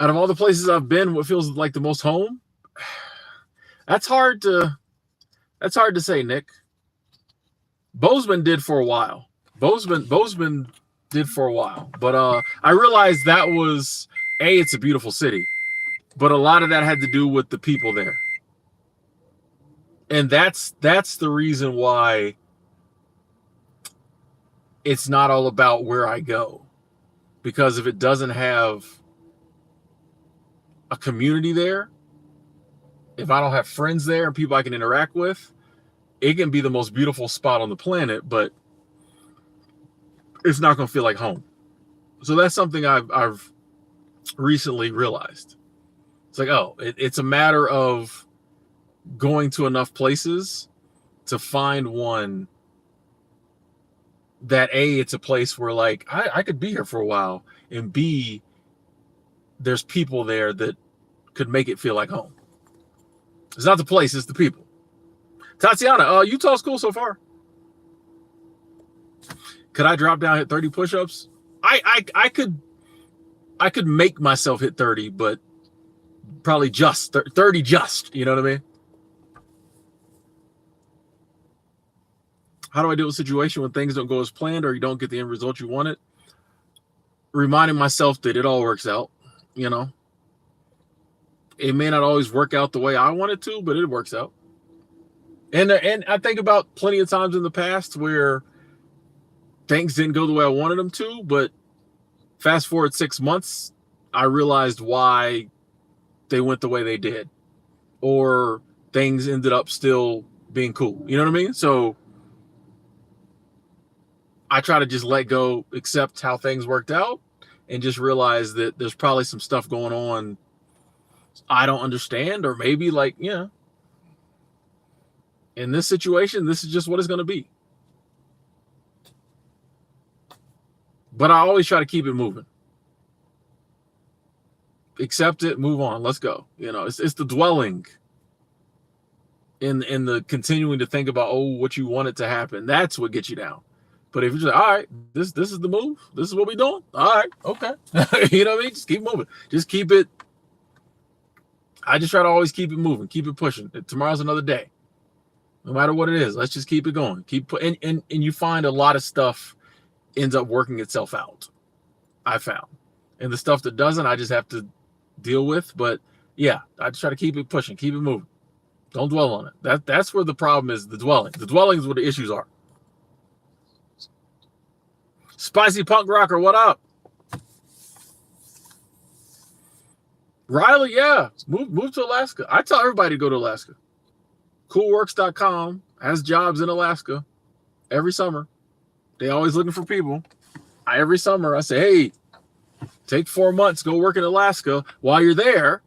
Out of all the places I've been, what feels like the most home? That's hard to say, Nick. Bozeman did for a while. Bozeman Did for a while. But I realized that was, it's a beautiful city. But a lot of that had to do with the people there. And that's the reason why it's not all about where I go. Because if it doesn't have a community there, if I don't have friends there and people I can interact with, it can be the most beautiful spot on the planet, but it's not going to feel like home. So that's something I've recently realized. It's like, it's a matter of going to enough places to find one that it's a place where like I could be here for a while, and B, there's people there that could make it feel like home. It's not the place, it's the people. Tatiana, Utah's cool so far. Could I drop down, hit 30 push-ups? I could make myself hit 30, but probably just 30 just, you know what I mean? How do I deal with a situation when things don't go as planned or you don't get the end result you wanted? Reminding myself that it all works out, you know? It may not always work out the way I want it to, but it works out. And I think about plenty of times in the past where things didn't go the way I wanted them to, but fast forward 6 months, I realized why they went the way they did, or things ended up still being cool. You know what I mean? So I try to just let go, accept how things worked out, and just realize that there's probably some stuff going on I don't understand, or maybe like, yeah, in this situation, this is just what it's going to be. But I always try to keep it moving. Accept it, move on, let's go. You know, it's the dwelling in the continuing to think about, what you want it to happen. That's what gets you down. But if you're just like, all right, this is the move. This is what we're doing. All right, okay. You know what I mean? Just keep moving. Just keep it. I just try to always keep it moving, keep it pushing. Tomorrow's another day. No matter what it is, let's just keep it going. And you find a lot of stuff ends up working itself out, I found. And the stuff that doesn't, I just have to deal with. But yeah, I just try to keep it pushing, keep it moving. Don't dwell on it. That's where the problem is, the dwelling. The dwelling is where the issues are. Spicy Punk Rocker, what up? Riley, yeah, move to Alaska. I tell everybody to go to Alaska. Coolworks.com has jobs in Alaska every summer. They always looking for people. Every summer I say, hey, take 4 months, go work in Alaska. While you're there,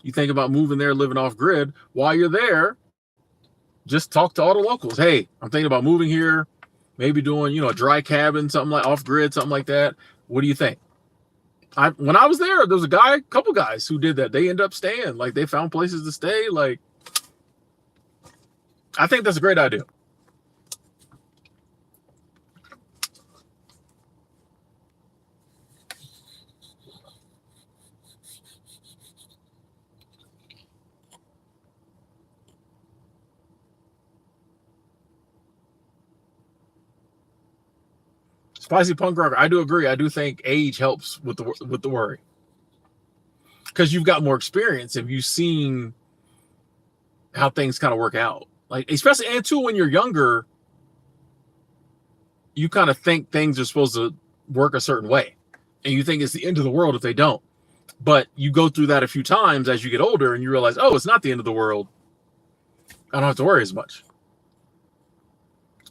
you think about moving there, living off grid. While you're there, just talk to all the locals. Hey, I'm thinking about moving here, maybe doing, a dry cabin, something like off grid, something like that. What do you think? When I was there was a couple guys who did that. They ended up staying. Like, they found places to stay. Like, I think that's a great idea. Spicy Punk Rocker, I do agree. I do think age helps with the worry, because you've got more experience and you've seen how things kind of work out. Like, especially, and too, when you're younger, you kind of think things are supposed to work a certain way, and you think it's the end of the world if they don't. But you go through that a few times as you get older, and you realize, it's not the end of the world. I don't have to worry as much.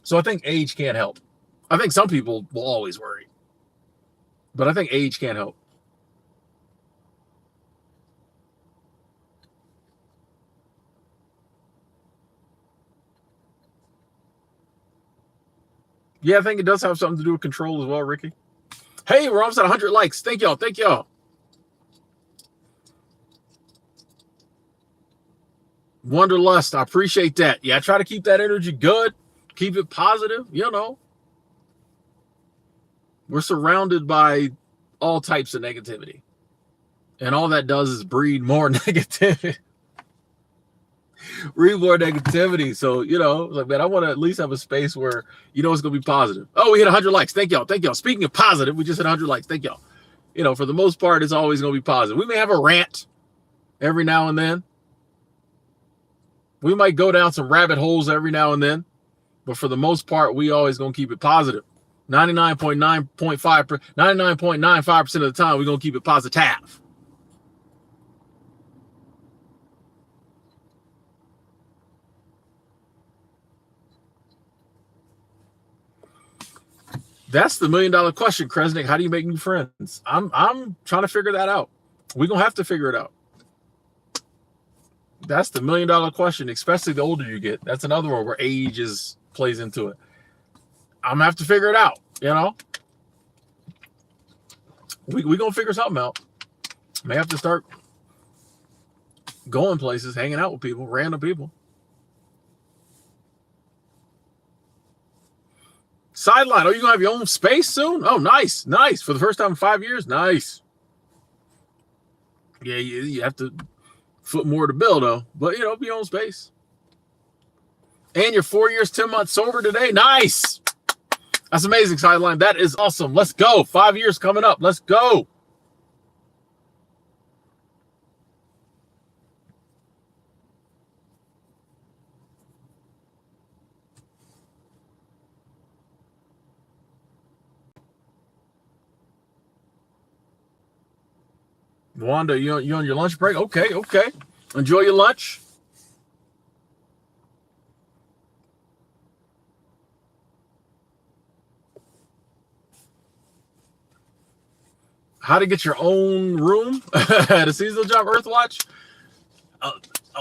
So I think age can't help. I think some people will always worry, but I think age can't help. Yeah, I think it does have something to do with control as well, Ricky. Hey, we're almost at 100 likes. Thank y'all. Thank y'all. Wanderlust, I appreciate that. Yeah, I try to keep that energy good, keep it positive, We're surrounded by all types of negativity. And all that does is breed more negativity. read more negativity. So, like, man, I want to at least have a space where, it's going to be positive. Oh, we hit 100 likes. Thank y'all. Thank y'all. Speaking of positive, we just hit 100 likes. Thank y'all. For the most part, it's always going to be positive. We may have a rant every now and then. We might go down some rabbit holes every now and then. But for the most part, we always going to keep it positive. 99.95% of the time, we're going to keep it positive. That's the $1 million question, Kresnik. How do you make new friends? I'm trying to figure that out. We're going to have to figure it out. That's the $1 million question, especially the older you get. That's another one where age plays into it. I'm going to have to figure it out, We're going to figure something out. May have to start going places, hanging out with people, random people. Sideline. Oh, you're going to have your own space soon? Oh, nice. Nice. For the first time in 5 years? Nice. Yeah, you have to foot more to bill, though. But, your own space. And you're 4 years, 10 months sober today? Nice. That's amazing, Sideline. That is awesome. Let's go. 5 years coming up. Let's go. Wanda, you on your lunch break? Okay. Enjoy your lunch. How to get your own room at a seasonal job, Earthwatch? A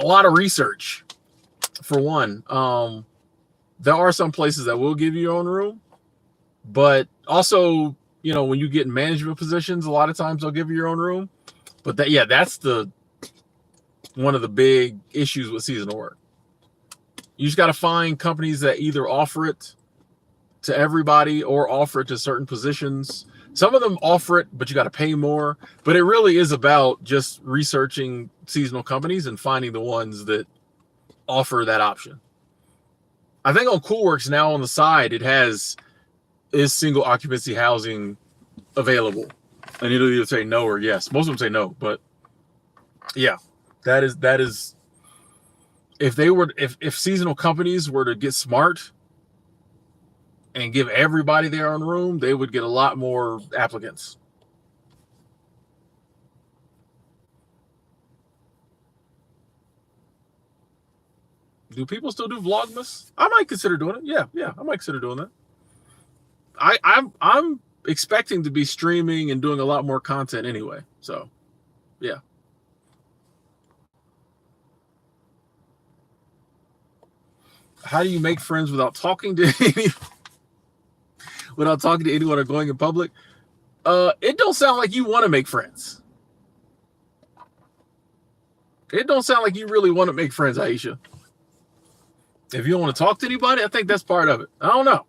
lot of research, for one. There are some places that will give you your own room, but also, when you get in management positions, a lot of times they'll give you your own room. But that's one of the big issues with seasonal work. You just got to find companies that either offer it to everybody or offer it to certain positions. Some of them offer it, but you got to pay more. But it really is about just researching seasonal companies and finding the ones that offer that option. I think on CoolWorks now on the side, it is single occupancy housing available. And it'll either say no or yes. Most of them say no, but yeah, that is if seasonal companies were to get smart and give everybody their own room, they would get a lot more applicants. Do people still do Vlogmas? I might consider doing it. Yeah, I might consider doing that. I'm expecting to be streaming and doing a lot more content anyway. So, yeah. How do you make friends without talking to anyone or going in public? It don't sound like you want to make friends. It don't sound like you really want to make friends, Aisha. If you don't want to talk to anybody, I think that's part of it. I don't know.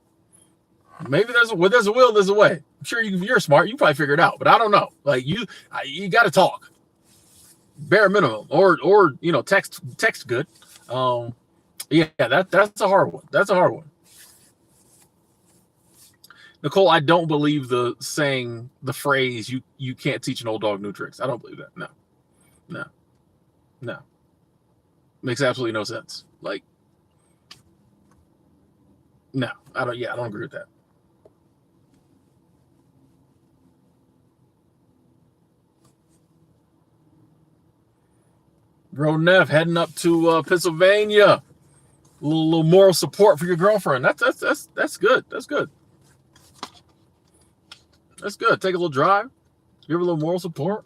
Maybe there's a will, there's a way. I'm sure you're smart. You probably figure it out, but I don't know. Like you got to talk, bare minimum, or text good. That's a hard one. That's a hard one. Nicole, I don't believe the phrase you can't teach an old dog new tricks. I don't believe that. No. Makes absolutely no sense. Like, no, I don't agree with that. Bro Neff heading up to Pennsylvania. A little moral support for your girlfriend. That's good. That's good. That's good. Take a little drive. Give her a little moral support.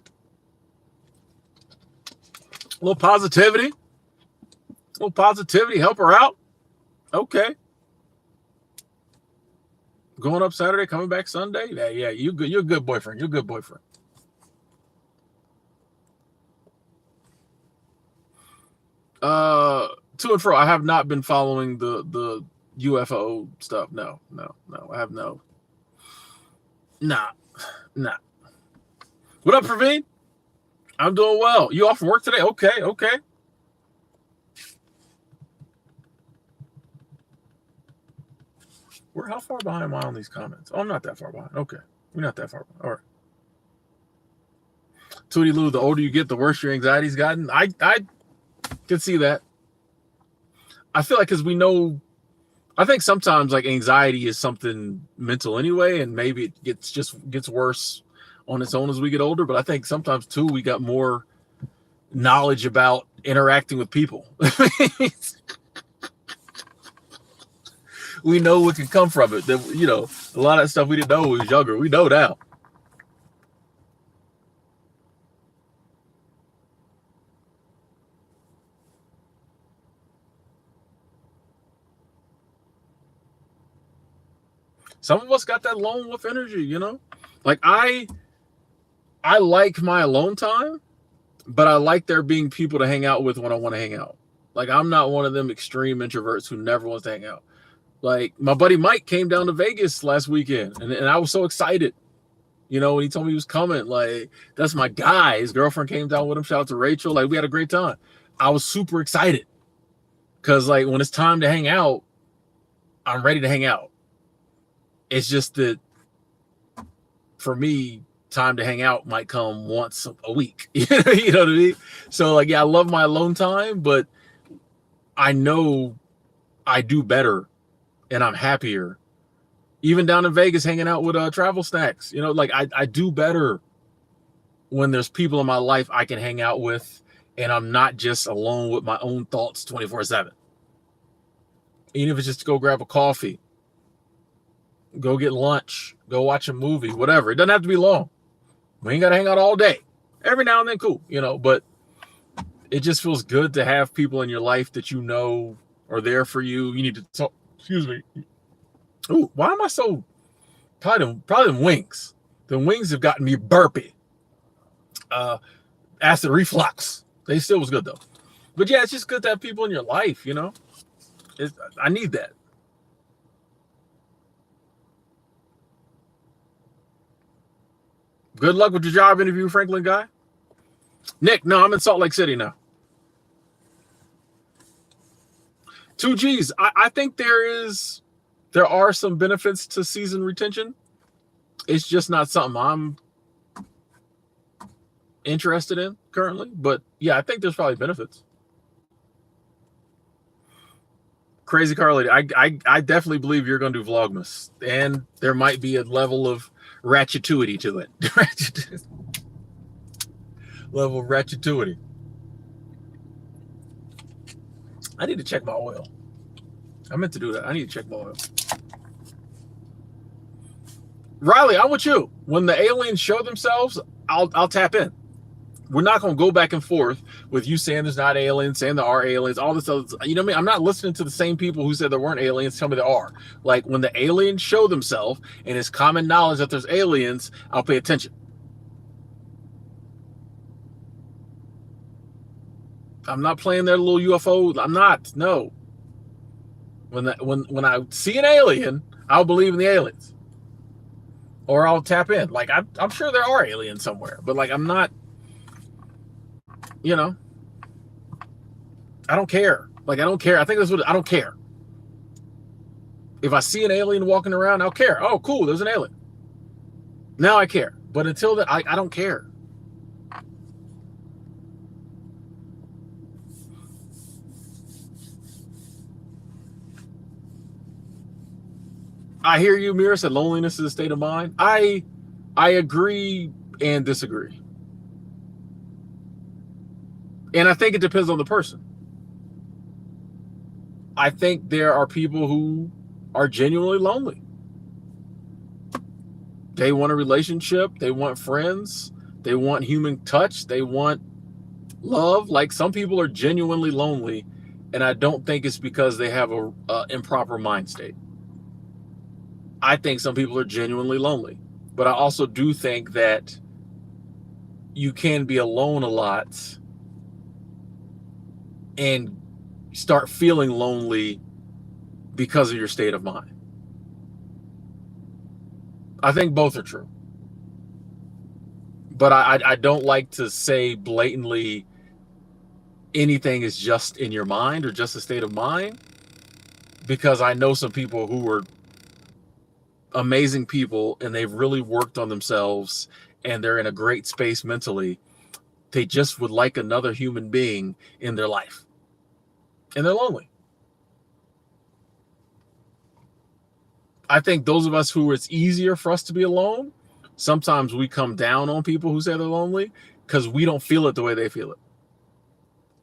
A little positivity. Help her out. Okay. Going up Saturday, coming back Sunday. Yeah. You're a good boyfriend. You're a good boyfriend. To and fro. I have not been following the UFO stuff. No. I have no. Nah. What up, Praveen? I'm doing well. You off from work today? Okay. How far behind am I on these comments? Oh, I'm not that far behind. Okay. We're not that far behind. All right. Tootie Lou, the older you get, the worse your anxiety's gotten. I can see that. I feel like because we know, I think sometimes like anxiety is something mental anyway, and maybe it gets worse on its own as we get older. But I think sometimes too we got more knowledge about interacting with people. We know what can come from it. That, you know, a lot of that stuff we didn't know when we was younger. We know now. Some of us got that lone wolf energy, you know? Like I like my alone time, but I like there being people to hang out with when I want to hang out. Like I'm not one of them extreme introverts who never wants to hang out. Like my buddy Mike came down to Vegas last weekend, and I was so excited. You know, when he told me he was coming, like that's my guy. His girlfriend came down with him. Shout out to Rachel. Like we had a great time. I was super excited because like when it's time to hang out, I'm ready to hang out. It's just that for me, time to hang out might come once a week. You know what I mean? So like, yeah, I love my alone time, but I know I do better and I'm happier. Even down in Vegas, hanging out with Travel Snacks, you know, like I do better when there's people in my life I can hang out with and I'm not just alone with my own thoughts 24/7. Even if it's just to go grab a coffee, go get lunch, go watch a movie, whatever. It doesn't have to be long. We ain't got to hang out all day. Every now and then, cool, you know, but it just feels good to have people in your life that you know are there for you. You need to talk. Excuse me. Ooh, why am I so probably them wings? The wings have gotten me burpy. Acid reflux. They still was good though. But yeah, it's just good to have people in your life, you know. I need that. Good luck with your job interview, Franklin guy. Nick, no, I'm in Salt Lake City now. 2Gs. I think there are some benefits to season retention. It's just not something I'm interested in currently. But yeah, I think there's probably benefits. Crazy Carly, I definitely believe you're going to do Vlogmas. And there might be a level of ratchetuity to it. Level of ratchetuity. I need to check my oil. I meant to do that. I need to check my oil. Riley, I'm with you. When the aliens show themselves, I'll tap in. We're not going to go back and forth with you saying there's not aliens, saying there are aliens, all this other, you know what I mean? I'm not listening to the same people who said there weren't aliens tell me there are. Like when the aliens show themselves and it's common knowledge that there's aliens, I'll pay attention. I'm not playing their little UFO. I'm not. No. When I see an alien, I'll believe in the aliens. Or I'll tap in. Like I'm sure there are aliens somewhere, but like I'm not, you know, I don't care. Like I don't care. I think that's what I don't care. If I see an alien walking around, I'll care. Oh, cool, there's an alien. Now I care. But until then, I don't care. I hear you, Mira said loneliness is a state of mind. I agree and disagree. And I think it depends on the person. I think there are people who are genuinely lonely. They want a relationship. They want friends. They want human touch. They want love. Like some people are genuinely lonely. And I don't think it's because they have a improper mind state. I think some people are genuinely lonely, but I also do think that you can be alone a lot and start feeling lonely because of your state of mind. I think both are true. But I don't like to say blatantly anything is just in your mind or just a state of mind, because I know some people who are amazing people and they've really worked on themselves and they're in a great space mentally. They just would like another human being in their life. And they're lonely. I think those of us who it's easier for us to be alone, sometimes we come down on people who say they're lonely because we don't feel it the way they feel it.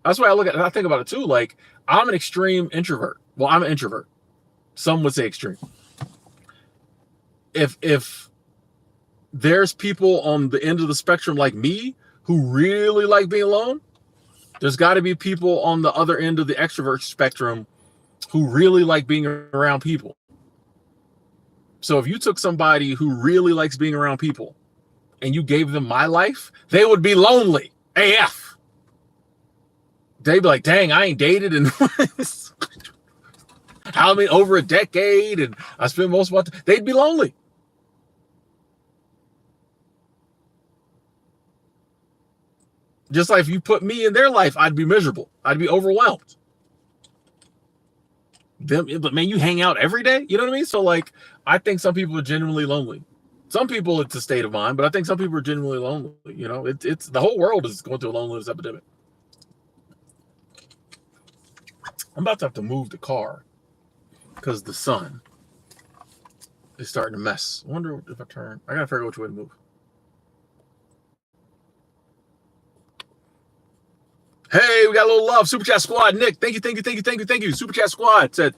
That's why I look at it. I think about it too. Like, I'm an extreme introvert. Well, I'm an introvert. Some would say extreme. If there's people on the end of the spectrum like me who really like being alone, there's got to be people on the other end of the extrovert spectrum who really like being around people. So if you took somebody who really likes being around people and you gave them my life, they would be lonely AF. They'd be like, dang, I ain't dated in over a decade and I spend most of my time. They'd be lonely. Just like if you put me in their life, I'd be miserable. I'd be overwhelmed. But man, you hang out every day. You know what I mean? So like, I think some people are genuinely lonely. Some people it's a state of mind, but I think some people are genuinely lonely. You know, it's the whole world is going through a loneliness epidemic. I'm about to have to move the car because the sun is starting to mess. I wonder if I turn. I gotta figure out which way to move. Hey, we got a little love. Super Chat Squad. Nick, thank you. Super Chat Squad said,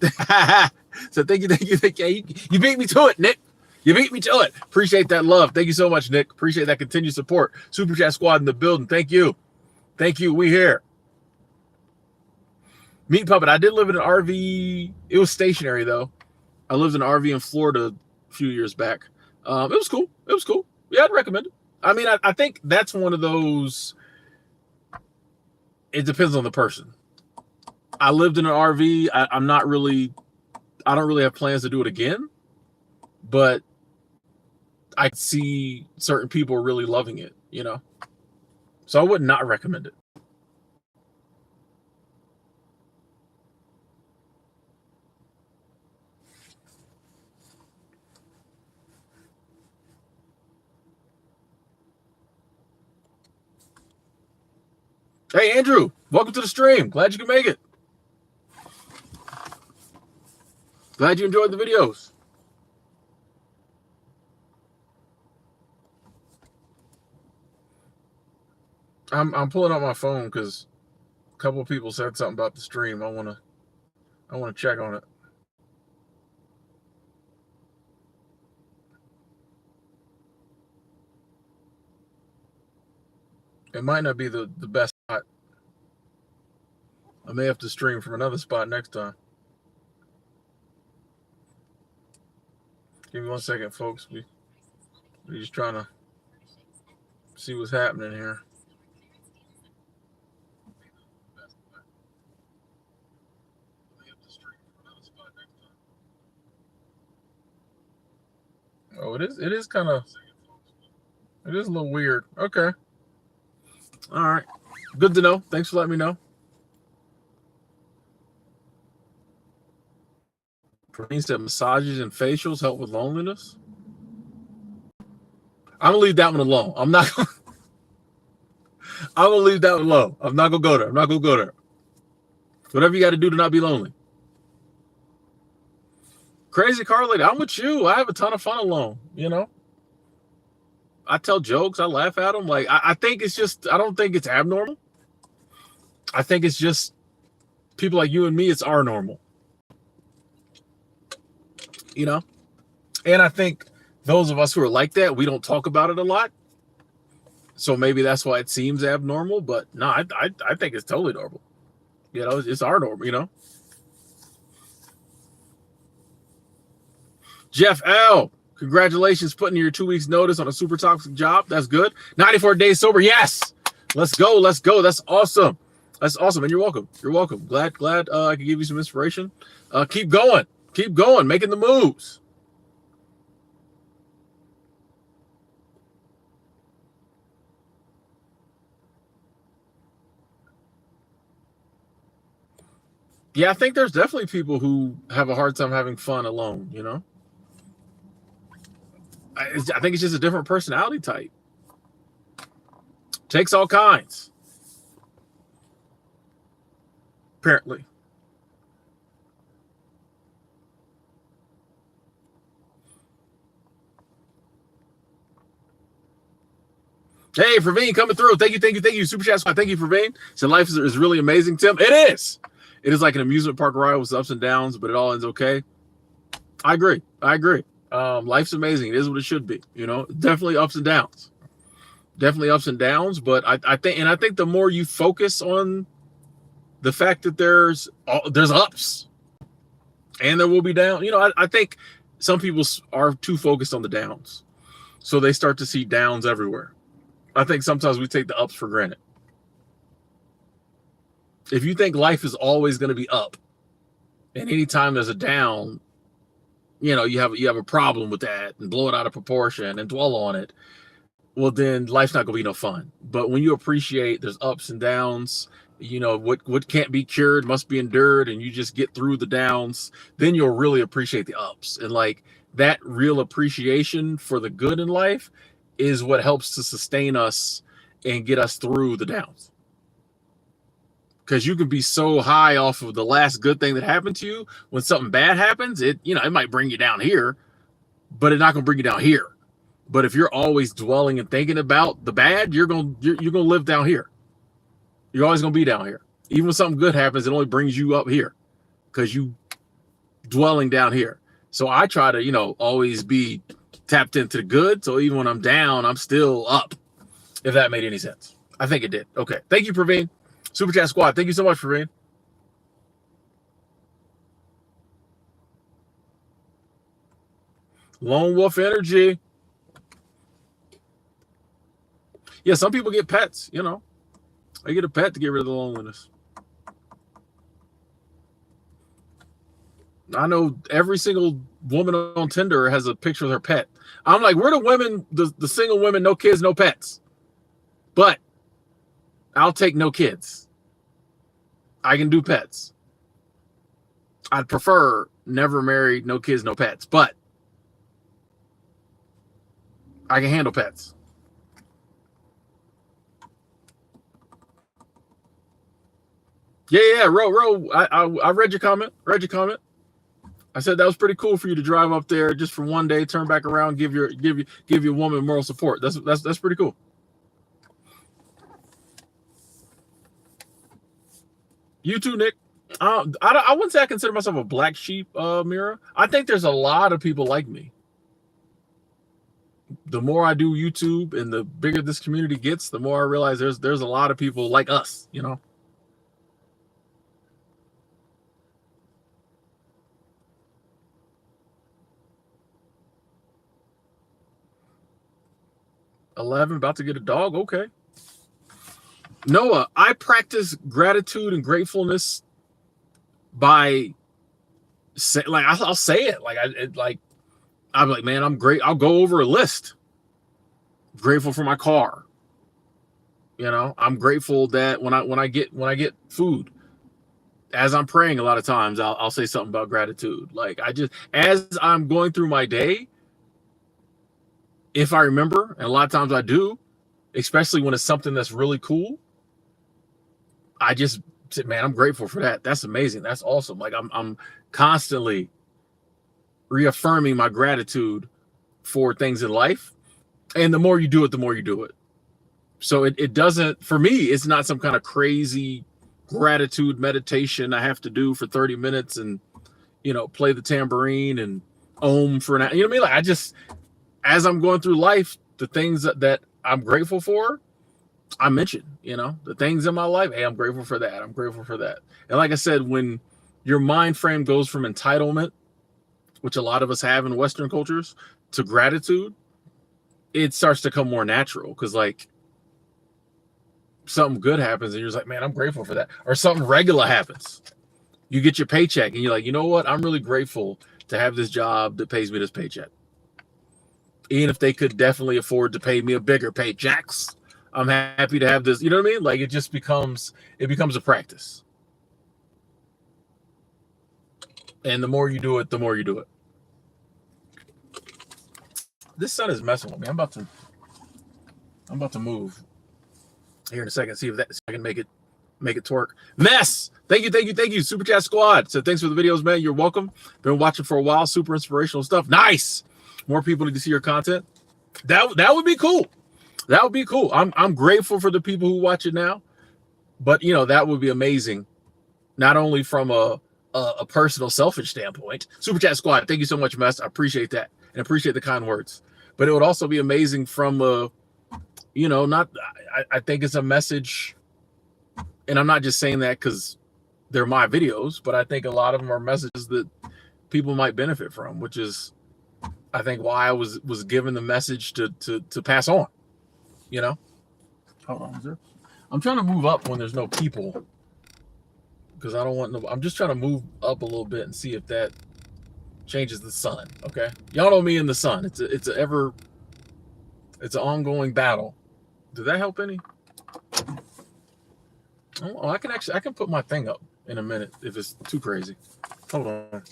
so thank you. You beat me to it, Nick. You beat me to it. Appreciate that love. Thank you so much, Nick. Appreciate that continued support. Super Chat Squad in the building. Thank you. We here. Meat Puppet. I did live in an RV. It was stationary, though. I lived in an RV in Florida a few years back. It was cool. Yeah, I'd recommend it. I mean, I think that's one of those... It depends on the person. I lived in an RV. I don't really have plans to do it again, but I see certain people really loving it, you know? So I would not recommend it. Hey, Andrew, welcome to the stream. Glad you can make it. Glad you enjoyed the videos. I'm pulling out my phone because a couple of people said something about the stream. I want to check on it. It might not be the best spot. I may have to stream from another spot next time. Give me 1 second, folks. We're just trying to see what's happening here. Oh, it is kind of, it is a little weird. Okay. All right. Good to know. Thanks for letting me know. Pranine said massages and facials help with loneliness. I'm going to leave that one alone. I'm going to leave that one alone. I'm not going to go there. Whatever you got to do to not be lonely. Crazy car lady, I'm with you. I have a ton of fun alone, you know? I tell jokes. I laugh at them. Like, I think it's just, I don't think it's abnormal. I think it's just people like you and me, it's our normal. You know? And I think those of us who are like that, we don't talk about it a lot. So maybe that's why it seems abnormal. But no, I think it's totally normal. You know, it's our normal, you know? Jeff L., congratulations putting your 2 weeks notice on a super toxic job. That's good. 94 days sober. Yes. Let's go. That's awesome. And you're welcome. Glad I could give you some inspiration. Keep going, making the moves. Yeah, I think there's definitely people who have a hard time having fun alone, you know? I think it's just a different personality type. Takes all kinds, apparently. Hey, Praveen coming through. Thank you. Super chat squad. Thank you, Praveen. So life is really amazing, Tim. It is. It is like an amusement park ride with ups and downs, but it all ends okay. I agree. Life's amazing. It is what it should be. You know, definitely ups and downs. But I think the more you focus on the fact that there's ups and there will be down, you know, I think some people are too focused on the downs, so they start to see downs everywhere. I think sometimes we take the ups for granted. If you think life is always going to be up, and anytime there's a down, you know, you have a problem with that and blow it out of proportion and dwell on it, well, then life's not going to be no fun. But when you appreciate there's ups and downs, you know, what can't be cured must be endured, and you just get through the downs, then you'll really appreciate the ups. And like that real appreciation for the good in life is what helps to sustain us and get us through the downs. Because you can be so high off of the last good thing that happened to you, when something bad happens, it might bring you down here, but it's not going to bring you down here. But if you're always dwelling and thinking about the bad, you're gonna live down here. You're always gonna be down here. Even when something good happens, it only brings you up here because you dwelling down here. So I try to, you know, always be tapped into the good. So even when I'm down, I'm still up. If that made any sense. I think it did. Okay. Thank you, Praveen. Super Chat Squad. Thank you so much, Praveen. Lone Wolf energy. Yeah, some people get pets, you know. They get a pet to get rid of the loneliness. I know every single woman on Tinder has a picture of her pet. I'm like, we're the women, the single women, no kids, no pets. But I'll take no kids. I can do pets. I'd prefer never married, no kids, no pets. But I can handle pets. Yeah, Ro. I read your comment. I said that was pretty cool for you to drive up there just for one day, turn back around, give your woman moral support. That's pretty cool. You too, Nick. I wouldn't say I consider myself a black sheep, Mira. I think there's a lot of people like me. The more I do YouTube and the bigger this community gets, the more I realize there's a lot of people like us, you know. About to get a dog. Okay. Noah, I practice gratitude and gratefulness by I'll say it I'm like, man, I'm great. I'll go over a list. Grateful for my car. You know, I'm grateful that when I get food, as I'm praying, a lot of times I'll say something about gratitude. Like as I'm going through my day, if I remember, and a lot of times I do, especially when it's something that's really cool, I just said, man, I'm grateful for that. That's amazing. That's awesome. Like I'm constantly reaffirming my gratitude for things in life. And the more you do it, the more you do it. So it doesn't, for me, it's not some kind of crazy gratitude meditation I have to do for 30 minutes and, you know, play the tambourine and om for an hour. You know what I mean? Like I just, as I'm going through life, the things that I'm grateful for, I mention, you know, the things in my life. Hey, I'm grateful for that. I'm grateful for that. And like I said, when your mind frame goes from entitlement, which a lot of us have in Western cultures, to gratitude, it starts to come more natural. Because like something good happens and you're just like, man, I'm grateful for that. Or something regular happens. You get your paycheck and you're like, you know what? I'm really grateful to have this job that pays me this paycheck. Even if they could definitely afford to pay me a bigger paychecks, I'm happy to have this. You know what I mean? Like it becomes a practice. And the more you do it, the more you do it. this sun is messing with me. I'm about to move here in a second. See if I can make it twerk. Mess. Thank you. Super Chat Squad. So thanks for the videos, man. You're welcome. Been watching for a while. Super inspirational stuff. Nice. More people need to see your content. That would be cool. That would be cool. I'm grateful for the people who watch it now, but you know, that would be amazing. Not only from a personal selfish standpoint. Super Chat Squad. Thank you so much, Mess. I appreciate that and appreciate the kind words. But it would also be amazing from you know, I think it's a message, and I'm not just saying that because they're my videos, but I think a lot of them are messages that people might benefit from, which is, I think, why I was given the message to pass on. You know, hold on, sir. I'm trying to move up when there's no people because I don't want no. I'm just trying to move up a little bit and see if that changes the sun. Okay, y'all know me in the sun. It's an ongoing battle. Did that help any? Oh, I can put my thing up in a minute if it's too crazy. Hold on.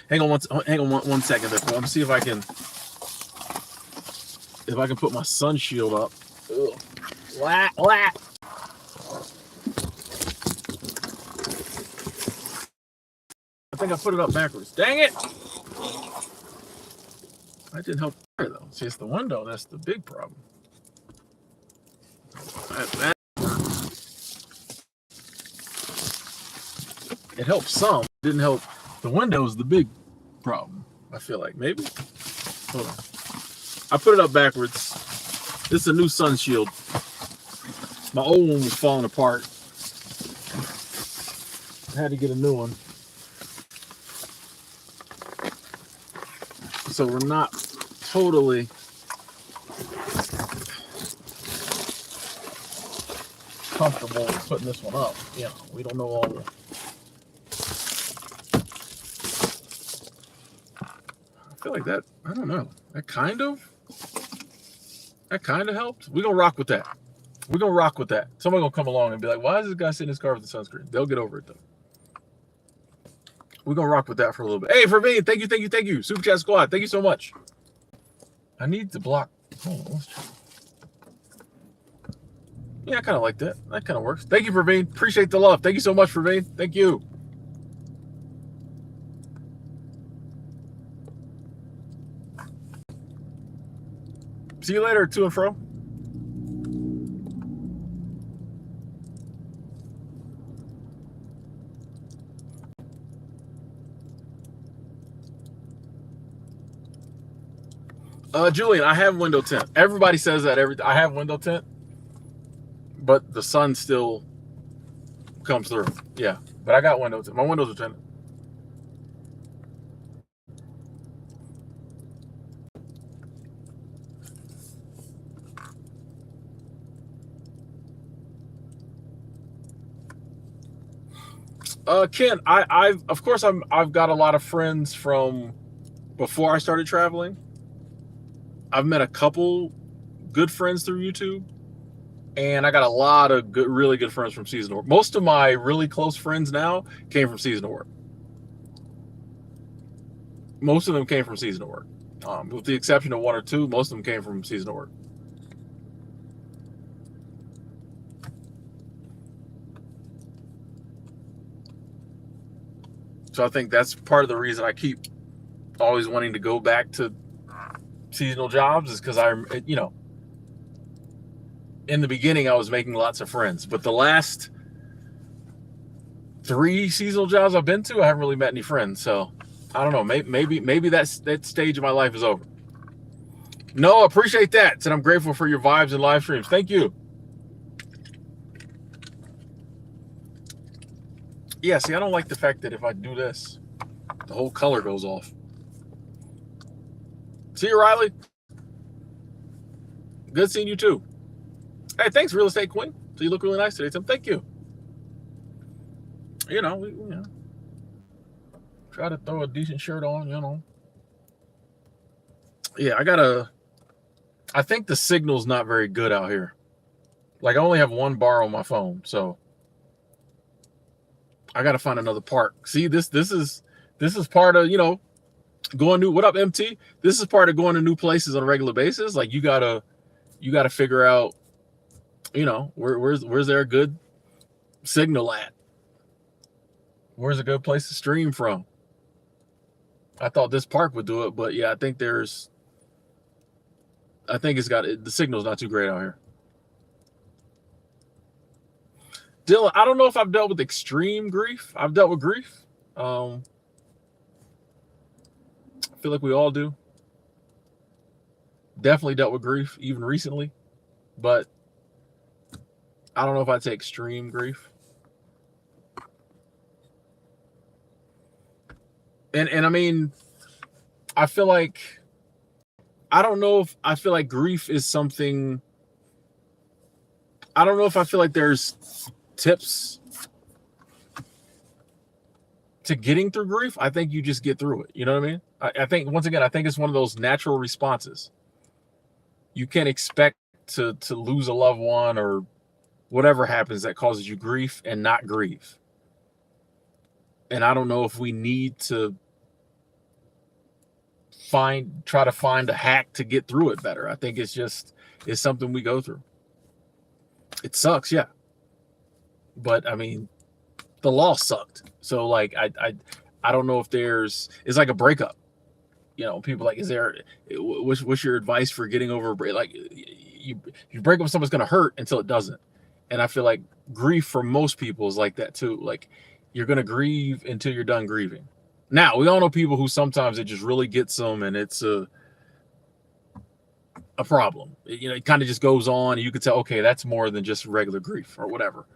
Hang on one second there. Let me see if I can put my sun shield up. Ugh. Wah. I think I put it up backwards. Dang it! That didn't help there though. See, it's the window. That's the big problem. It helps some. It didn't help. The window's the big problem. I feel like maybe. Hold on. I put it up backwards. This is a new sun shield. My old one was falling apart. I had to get a new one. So we're not totally comfortable with putting this one up. You know, we don't know all the. I feel like that. I don't know. That kind of helped. We're gonna rock with that. Somebody gonna come along and be like, "Why is this guy sitting in his car with the sunscreen?" They'll get over it though. We're gonna rock with that for a little bit. Hey, for me, thank you. Super Chat Squad, thank you so much. I need to block. Hold on, let's try. Yeah, I kind of like that. That kind of works. Thank you, Praveen. Appreciate the love. Thank you so much, Praveen. Thank you. See you later, to and fro. Julian, I have window tint. Everybody says that. I have window tint, but the sun still comes through. Yeah, but I got window tint. My windows are tinted. Ken, I've got a lot of friends from before I started traveling. I've met a couple good friends through YouTube, and I got a lot of really good friends from seasonal work. Most of my really close friends now came from seasonal work. Most of them came from seasonal work, with the exception of one or two. Most of them came from seasonal work. So I think that's part of the reason I keep always wanting to go back to seasonal jobs, is because you know, in the beginning I was making lots of friends, but the last 3 seasonal jobs I've been to, I haven't really met any friends. So I don't know. Maybe that stage of my life is over. No, I appreciate that. And I'm grateful for your vibes and live streams. Thank you. Yeah, see, I don't like the fact that if I do this, the whole color goes off. See you, Riley. Good seeing you too. Hey, thanks, Real Estate Queen. So you look really nice today, Tim. Thank you. You know, try to throw a decent shirt on, you know. Yeah, I think the signal's not very good out here. Like, I only have 1 bar on my phone, so I got to find another park. See, this is part of, you know, Going new. What up, MT? This is part of going to new places on a regular basis. Like you gotta figure out, where's there a good signal at? Where's a good place to stream from? I thought this park would do it, but yeah, I think the signal's not too great out here. Dylan, I don't know if I've dealt with extreme grief. I've dealt with grief. I feel like we all do. Definitely dealt with grief, even recently. But I don't know if I'd say extreme grief. And I mean, I feel like, I don't know if I feel like grief is something, I don't know if I feel like there's tips to getting through grief. I think you just get through it. You know what I mean? I think, once again, I think it's one of those natural responses. You can't expect to lose a loved one or whatever happens that causes you grief and not grieve. And I don't know if we need to try to find a hack to get through it better. I think it's something we go through. It sucks, yeah. But I mean, the loss sucked. So like, I don't know if it's like a breakup. People like, what's your advice for getting over a break? Like you break up with someone, it's going to hurt until it doesn't. And I feel like grief for most people is like that too. Like you're going to grieve until you're done grieving. Now, we all know people who sometimes it just really gets them and it's a problem. It kind of just goes on and you could tell, okay, that's more than just regular grief or whatever.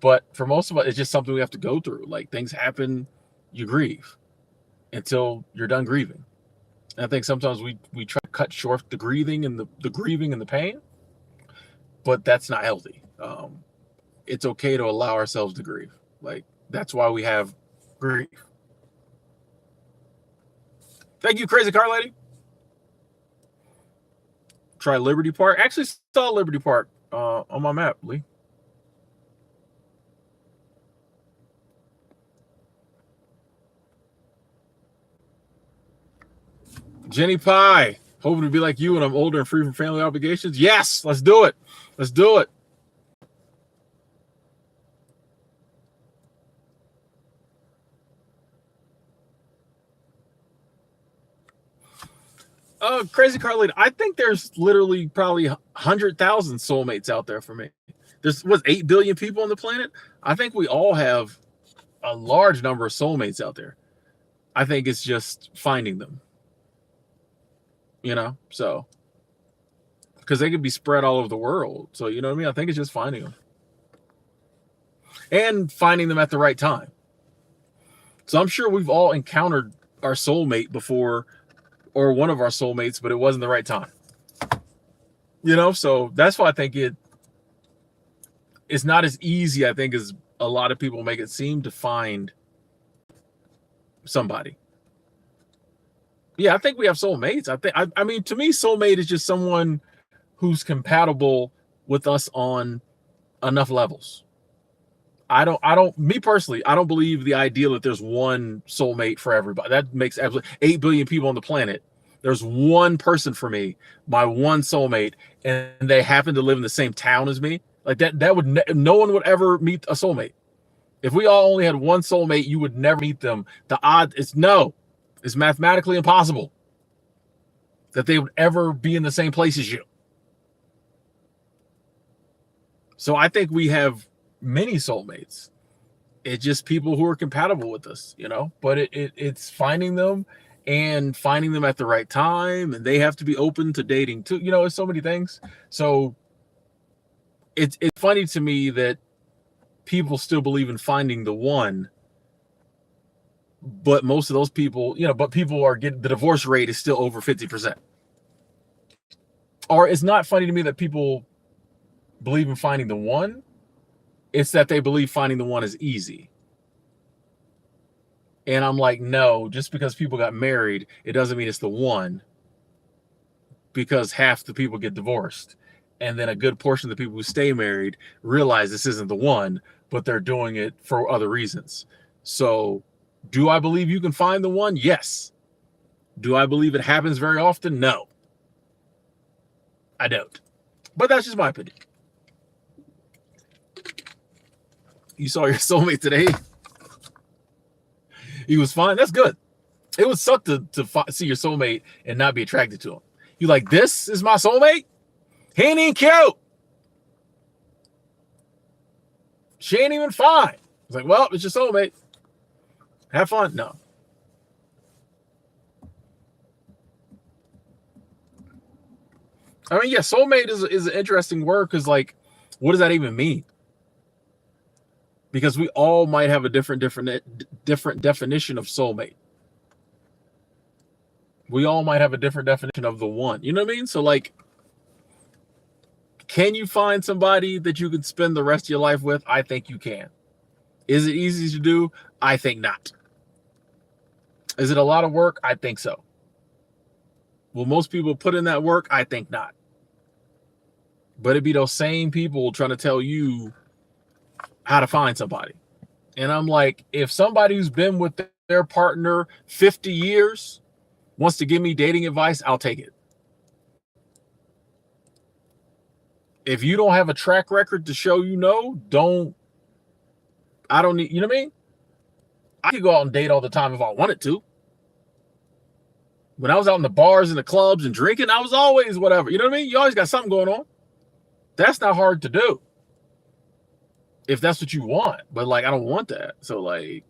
But for most of us, it's just something we have to go through. Like things happen, you grieve until you're done grieving. And I think sometimes we try to cut short the grieving and the grieving and the pain, but that's not healthy. It's okay to allow ourselves to grieve. Like that's why we have grief. Thank you, Crazy Car Lady. Try Liberty Park. Actually saw Liberty Park on my map, Lee. Jenny Pie, hoping to be like you when I'm older and free from family obligations. Yes, let's do it. Let's do it. Crazy Car Lady, I think there's literally probably 100,000 soulmates out there for me. There's 8 billion people on the planet. I think we all have a large number of soulmates out there. I think it's just finding them. So because they could be spread all over the world. So you know what I mean? I think it's just finding them and finding them at the right time. So I'm sure we've all encountered our soulmate before, or one of our soulmates, but it wasn't the right time. So that's why I think it's not as easy, I think, as a lot of people make it seem to find somebody. Yeah, I think we have soulmates. I mean, to me, soulmate is just someone who's compatible with us on enough levels. Me personally, I don't believe the idea that there's one soulmate for everybody. That makes absolutely 8 billion people on the planet. There's one person for me, my one soulmate, and they happen to live in the same town as me. Like no one would ever meet a soulmate. If we all only had one soulmate, you would never meet them. The odd it's mathematically impossible that they would ever be in the same place as you. So I think we have many soulmates. It's just people who are compatible with us, but it's finding them and finding them at the right time, and they have to be open to dating too. It's so many things. So it's funny to me that people still believe in finding the one, but most of those people, but people are getting, the divorce rate is still over 50%. Or it's not funny to me that people believe in finding the one. It's that they believe finding the one is easy. And I'm like, no, just because people got married, it doesn't mean it's the one, because half the people get divorced. And then a good portion of the people who stay married realize this isn't the one, but they're doing it for other reasons. So do I believe you can find the one? Yes. Do I believe it happens very often? No, I don't. But that's just my opinion. You saw your soulmate today. He was fine. That's good. It would suck to see your soulmate and not be attracted to him. You like, this is my soulmate? He ain't even cute. She ain't even fine. It's like, well, it's your soulmate. Have fun. No. I mean, yeah, soulmate is an interesting word because, like, what does that even mean? Because we all might have a different definition of soulmate. We all might have a different definition of the one. You know what I mean? So, like, can you find somebody that you can spend the rest of your life with? I think you can. Is it easy to do? I think not. Is it a lot of work? I think so. Will most people put in that work? I think not. But it'd be those same people trying to tell you how to find somebody. And I'm like, if somebody who's been with their partner 50 years wants to give me dating advice, I'll take it. If you don't have a track record to show I don't need, you know what I mean? I could go out and date all the time if I wanted to. When I was out in the bars and the clubs and drinking, I was always whatever. You know what I mean? You always got something going on. That's not hard to do if that's what you want. But, like, I don't want that. So, like,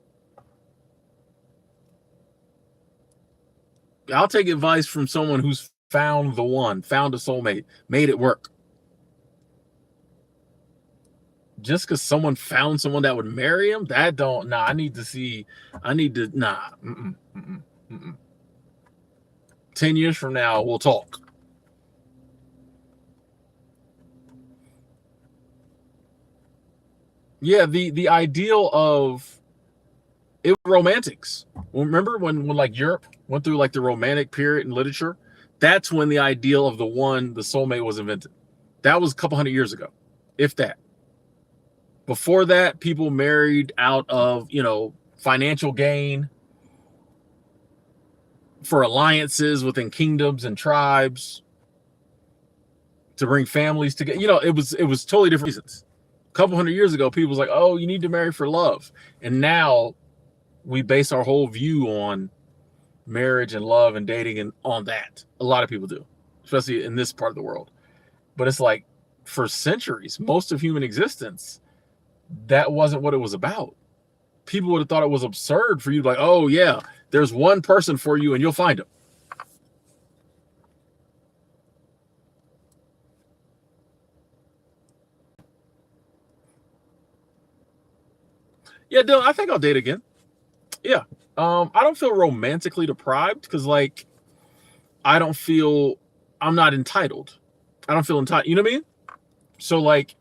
I'll take advice from someone who's found the one, found a soulmate, made it work. Just because someone found someone that would marry him, that don't, nah, I need to, nah. 10 years from now, we'll talk. Yeah, the ideal of it was romantics. Remember when like Europe went through like the romantic period in literature? That's when the ideal of the one, the soulmate, was invented. That was a couple hundred years ago, if that. Before that, people married out of, financial gain, for alliances within kingdoms and tribes, to bring families together. It was totally different reasons. A couple hundred years ago, people was like, oh, you need to marry for love. And now we base our whole view on marriage and love and dating and on that. A lot of people do, especially in this part of the world. But it's like, for centuries, most of human existence, that wasn't what it was about. People would have thought it was absurd for you to, like, oh yeah, there's one person for you and you'll find him. Yeah, Dylan, I think I'll date again. Yeah. I don't feel romantically deprived because, like, I'm not entitled. I don't feel entitled. You know what I mean? So, like,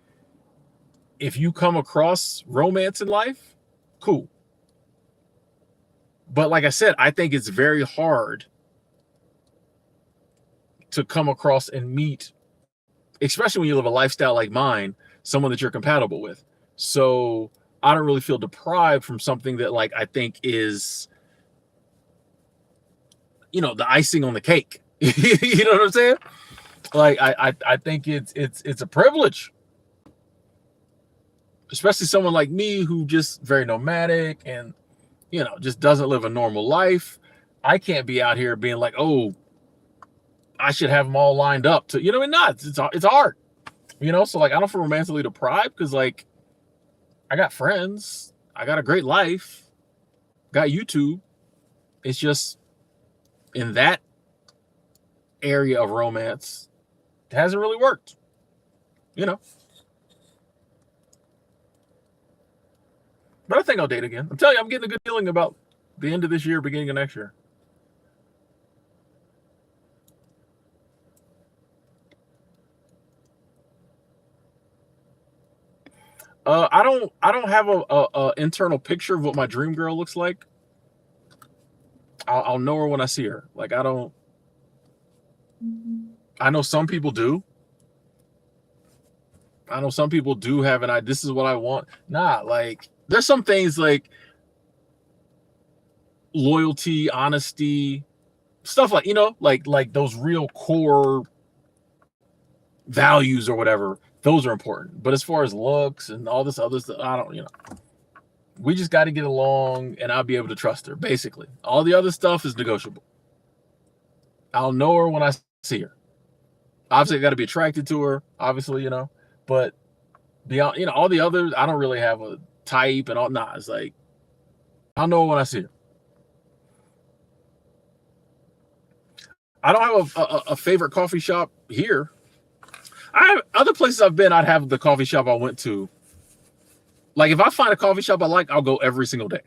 if you come across romance in life, cool. But like I said, I think it's very hard to come across and meet, especially when you live a lifestyle like mine, someone that you're compatible with. So I don't really feel deprived from something that, like, I think is, the icing on the cake. You know what I'm saying? Like, I think it's a privilege, especially someone like me who just very nomadic and, just doesn't live a normal life. I can't be out here being like, oh, I should have them all lined up to, not, it's hard, so, like, I don't feel romantically deprived because, like, I got friends, I got a great life, got YouTube. It's just in that area of romance, it hasn't really worked, But I think I'll date again. I'm telling you, I'm getting a good feeling about the end of this year, beginning of next year. I don't have a internal picture of what my dream girl looks like. I'll know her when I see her. Like, I know some people do. I know some people do have this is what I want. Nah, like, there's some things like loyalty, honesty, Stuff like, like those real core values or whatever, those are important. But as far as looks and all this other stuff, I don't, we just got to get along and I'll be able to trust her. Basically, all the other stuff is negotiable. I'll know her when I see her. Obviously, I got to be attracted to her, obviously, but beyond, all the others, I don't really have a type and all. Nah, it's like, I'll know her when I see her. I don't have a favorite coffee shop here. I have other places I've been. I'd have the coffee shop I went to. Like if I find a coffee shop I like, I'll go every single day.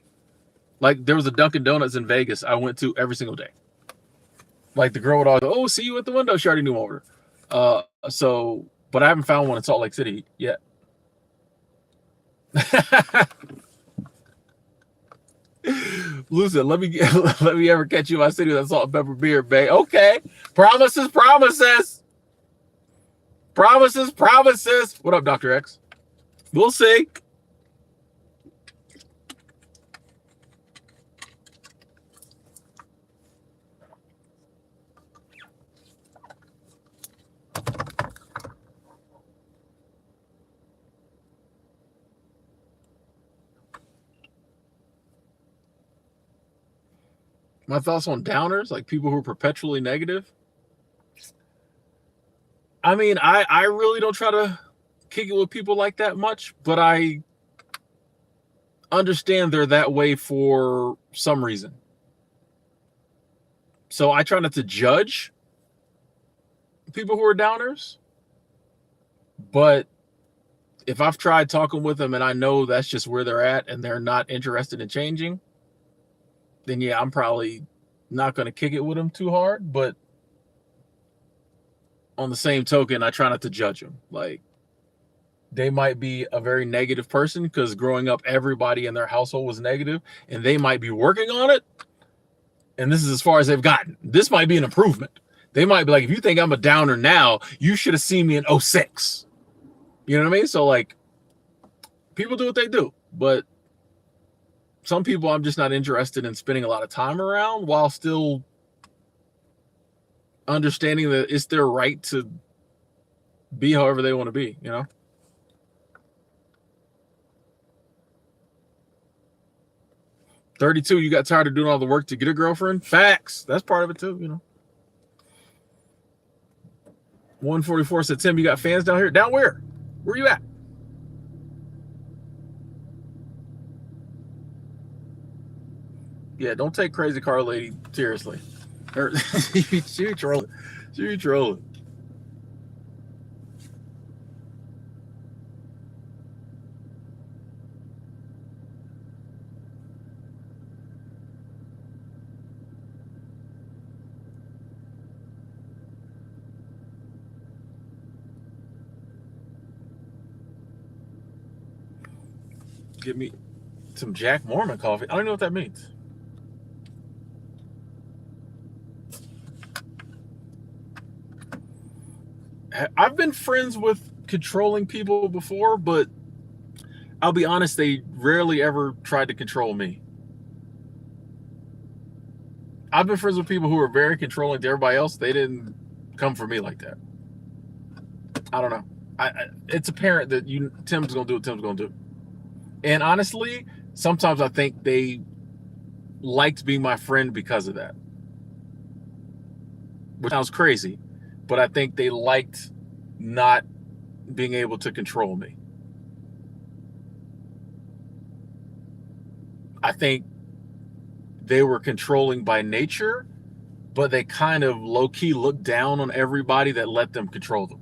Like there was a Dunkin' Donuts in Vegas I went to every single day. Like the girl would always go, "Oh, see you at the window." She already knew order. But I haven't found one in Salt Lake City yet. Listen, let me ever catch you in my city with that salt and pepper beer, babe. Okay. Promises. What up, Dr. X? We'll see. My thoughts on downers, like people who are perpetually negative. I mean, I really don't try to kick it with people like that much, but I understand they're that way for some reason. So I try not to judge people who are downers, but if I've tried talking with them and I know that's just where they're at and they're not interested in changing, then yeah, I'm probably not going to kick it with them too hard. But on the same token, I try not to judge them. Like they might be a very negative person because growing up, everybody in their household was negative and they might be working on it. And this is as far as they've gotten. This might be an improvement. They might be like, if you think I'm a downer now, you should have seen me in 06. You know what I mean? So like people do what they do, but some people I'm just not interested in spending a lot of time around while still understanding that it's their right to be however they want to be, 32, you got tired of doing all the work to get a girlfriend? Facts. That's part of it too, 144 said, Tim, you got fans down here? Down where? Where are you at? Yeah, don't take Crazy Car Lady seriously. She trolling. She trolling. Give me some Jack Mormon coffee. I don't know what that means. I've been friends with controlling people before, but I'll be honest, they rarely ever tried to control me. I've been friends with people who are very controlling to everybody else. They didn't come for me like that. I don't know. It's apparent that Tim's going to do what Tim's going to do. And honestly, sometimes I think they liked being my friend because of that. Which sounds crazy, but I think they liked not being able to control me. I think they were controlling by nature, but they kind of low-key looked down on everybody that let them control them.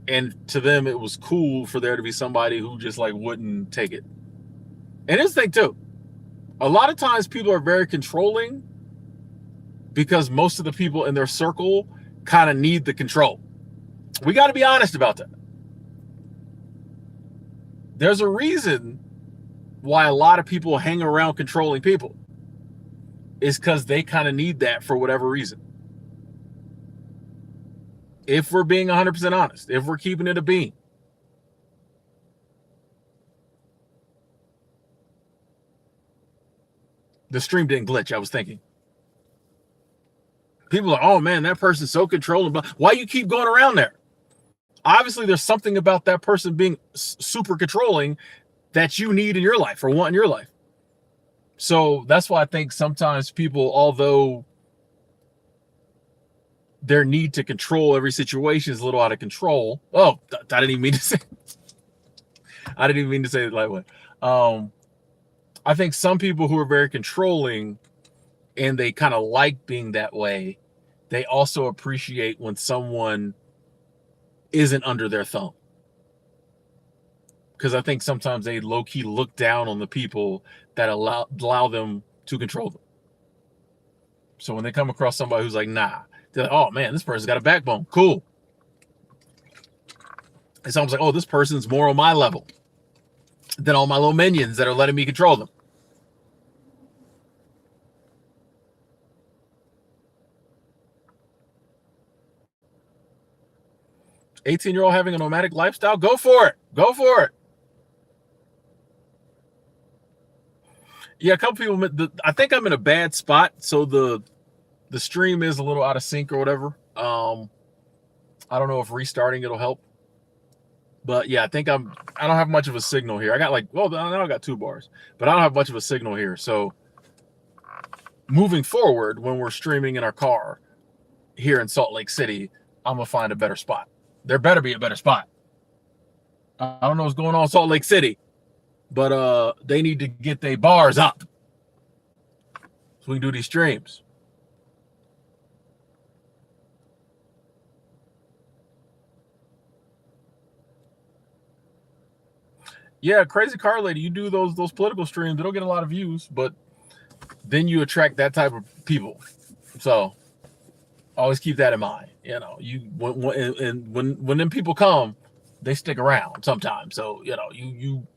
And to them, it was cool for there to be somebody who just like wouldn't take it. And here's the thing too. A lot of times people are very controlling because most of the people in their circle kind of need the control. We got to be honest about that. There's a reason why a lot of people hang around controlling people. It's because they kind of need that for whatever reason. If we're being 100% honest, if we're keeping it a bean. The stream didn't glitch, I was thinking. People are, oh man, that person's so controlling. But why you keep going around there? Obviously, there's something about that person being super controlling that you need in your life or want in your life. So that's why I think sometimes people, although their need to control every situation is a little out of control. Oh, I didn't even mean to say. I didn't even mean to say it that way. I think some people who are very controlling and they kind of like being that way, they also appreciate when someone isn't under their thumb. Because I think sometimes they low-key look down on the people that allow them to control them. So when they come across somebody who's like, nah, they're like, oh man, this person's got a backbone. Cool. It's almost like, oh, this person's more on my level than all my little minions that are letting me control them. "18-year-old having a nomadic lifestyle? Go for it. Go for it." Yeah, a couple people. I think I'm in a bad spot, so the stream is a little out of sync or whatever. I don't know if restarting it'll help, but yeah, I think I don't have much of a signal here. I got now I got 2 bars, but I don't have much of a signal here. So moving forward, when we're streaming in our car here in Salt Lake City, I'm gonna find a better spot. There better be a better spot. I don't know what's going on in Salt Lake City, but they need to get their bars up so we can do these streams. Yeah, Crazy Car Lady, you do those political streams, they don't get a lot of views, but then you attract that type of people. So always keep that in mind. You know, when them people come, they stick around sometimes. So you know, you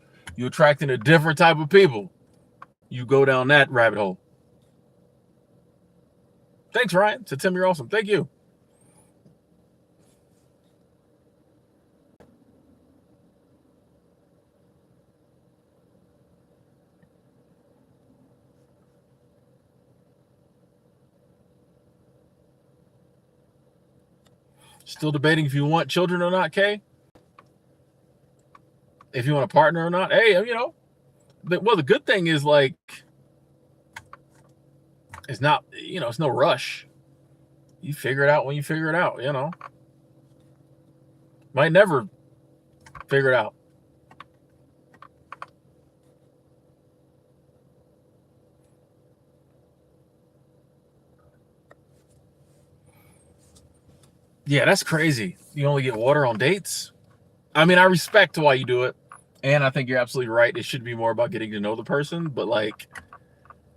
attracting a different type of people. You go down that rabbit hole. Thanks, Ryan. So Tim, you're awesome. Thank you. Still debating if you want children or not, Kay? If you want a partner or not? Hey, you know, well, the good thing is, like, it's not, you know, it's no rush. You figure it out when you figure it out, you know. Might never figure it out. Yeah, that's crazy. You only get water on dates? I mean, I respect why you do it, and I think you're absolutely right. It should be more about getting to know the person, but like,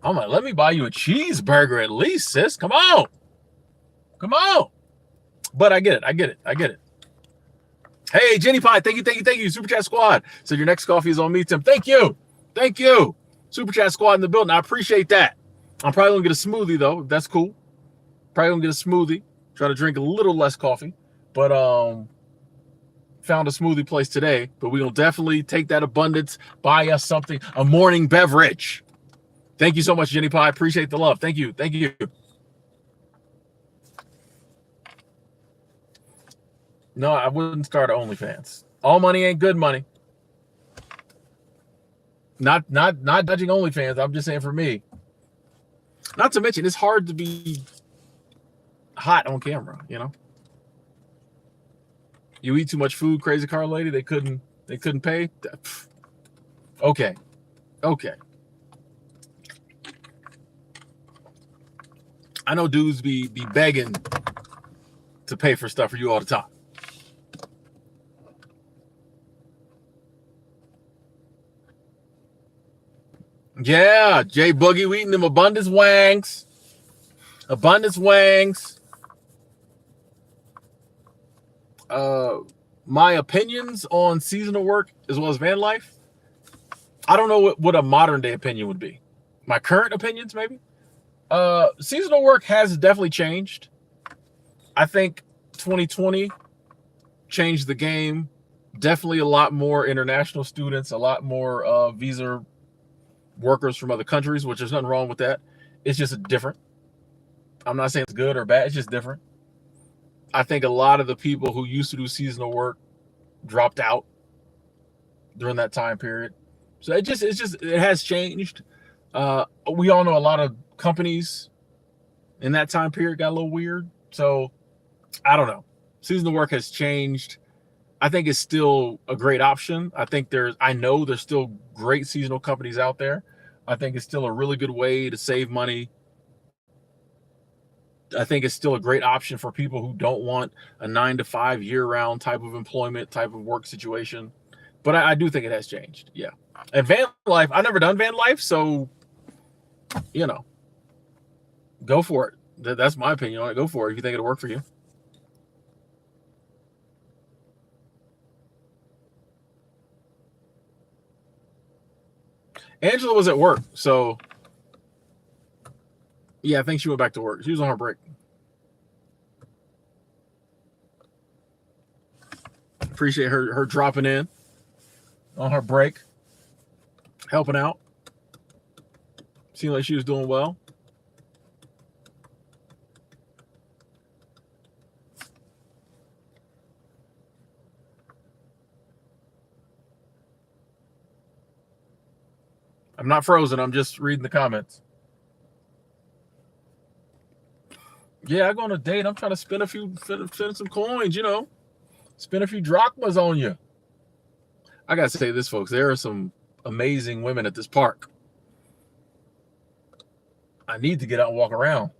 I'm like, let me buy you a cheeseburger at least, sis. Come on. Come on. But I get it. Hey, Jenny Pie, thank you. Super Chat Squad. So your next coffee is on me, Tim. Thank you. Super Chat Squad in the building. I appreciate that. I'm probably gonna get a smoothie though. That's cool. Probably gonna get a smoothie. Try to drink a little less coffee, but found a smoothie place today. But we will definitely take that abundance, buy us something, a morning beverage. Thank you so much, Jenny Pie. Appreciate the love. Thank you. No, I wouldn't start OnlyFans. All money ain't good money. Not judging OnlyFans. I'm just saying for me. Not to mention, it's hard to be hot on camera, you know. You eat too much food, Crazy Car Lady. They couldn't pay. Okay. I know dudes be begging to pay for stuff for you all the time. Yeah, Jay Boogie, we eating them abundance wangs. My opinions on seasonal work as well as van life. I don't know what a modern day opinion would be. My current opinions, maybe. Seasonal work has definitely changed. I think 2020 changed the game. Definitely a lot more international students, a lot more visa workers from other countries, which there's nothing wrong with that. It's just different. I'm not saying it's good or bad. It's just different. I think a lot of the people who used to do seasonal work dropped out during that time period. So it has changed. We all know a lot of companies in that time period got a little weird. So I don't know. Seasonal work has changed. I think it's still a great option. I know there's still great seasonal companies out there. I think it's still a really good way to save money. I think it's still a great option for people who don't want a 9-to-5 year-round type of employment, type of work situation. But I do think it has changed. Yeah. And van life, I've never done van life, so, go for it. That's my opinion on it. Go for it if you think it'll work for you. Angela was at work, so yeah, I think she went back to work. She was on her break. Appreciate her dropping in on her break, helping out. Seemed like she was doing well. I'm not frozen. I'm just reading the comments. Yeah, I go on a date. I'm trying to spend some coins, spend a few drachmas on you. I got to say this, folks. There are some amazing women at this park. I need to get out and walk around.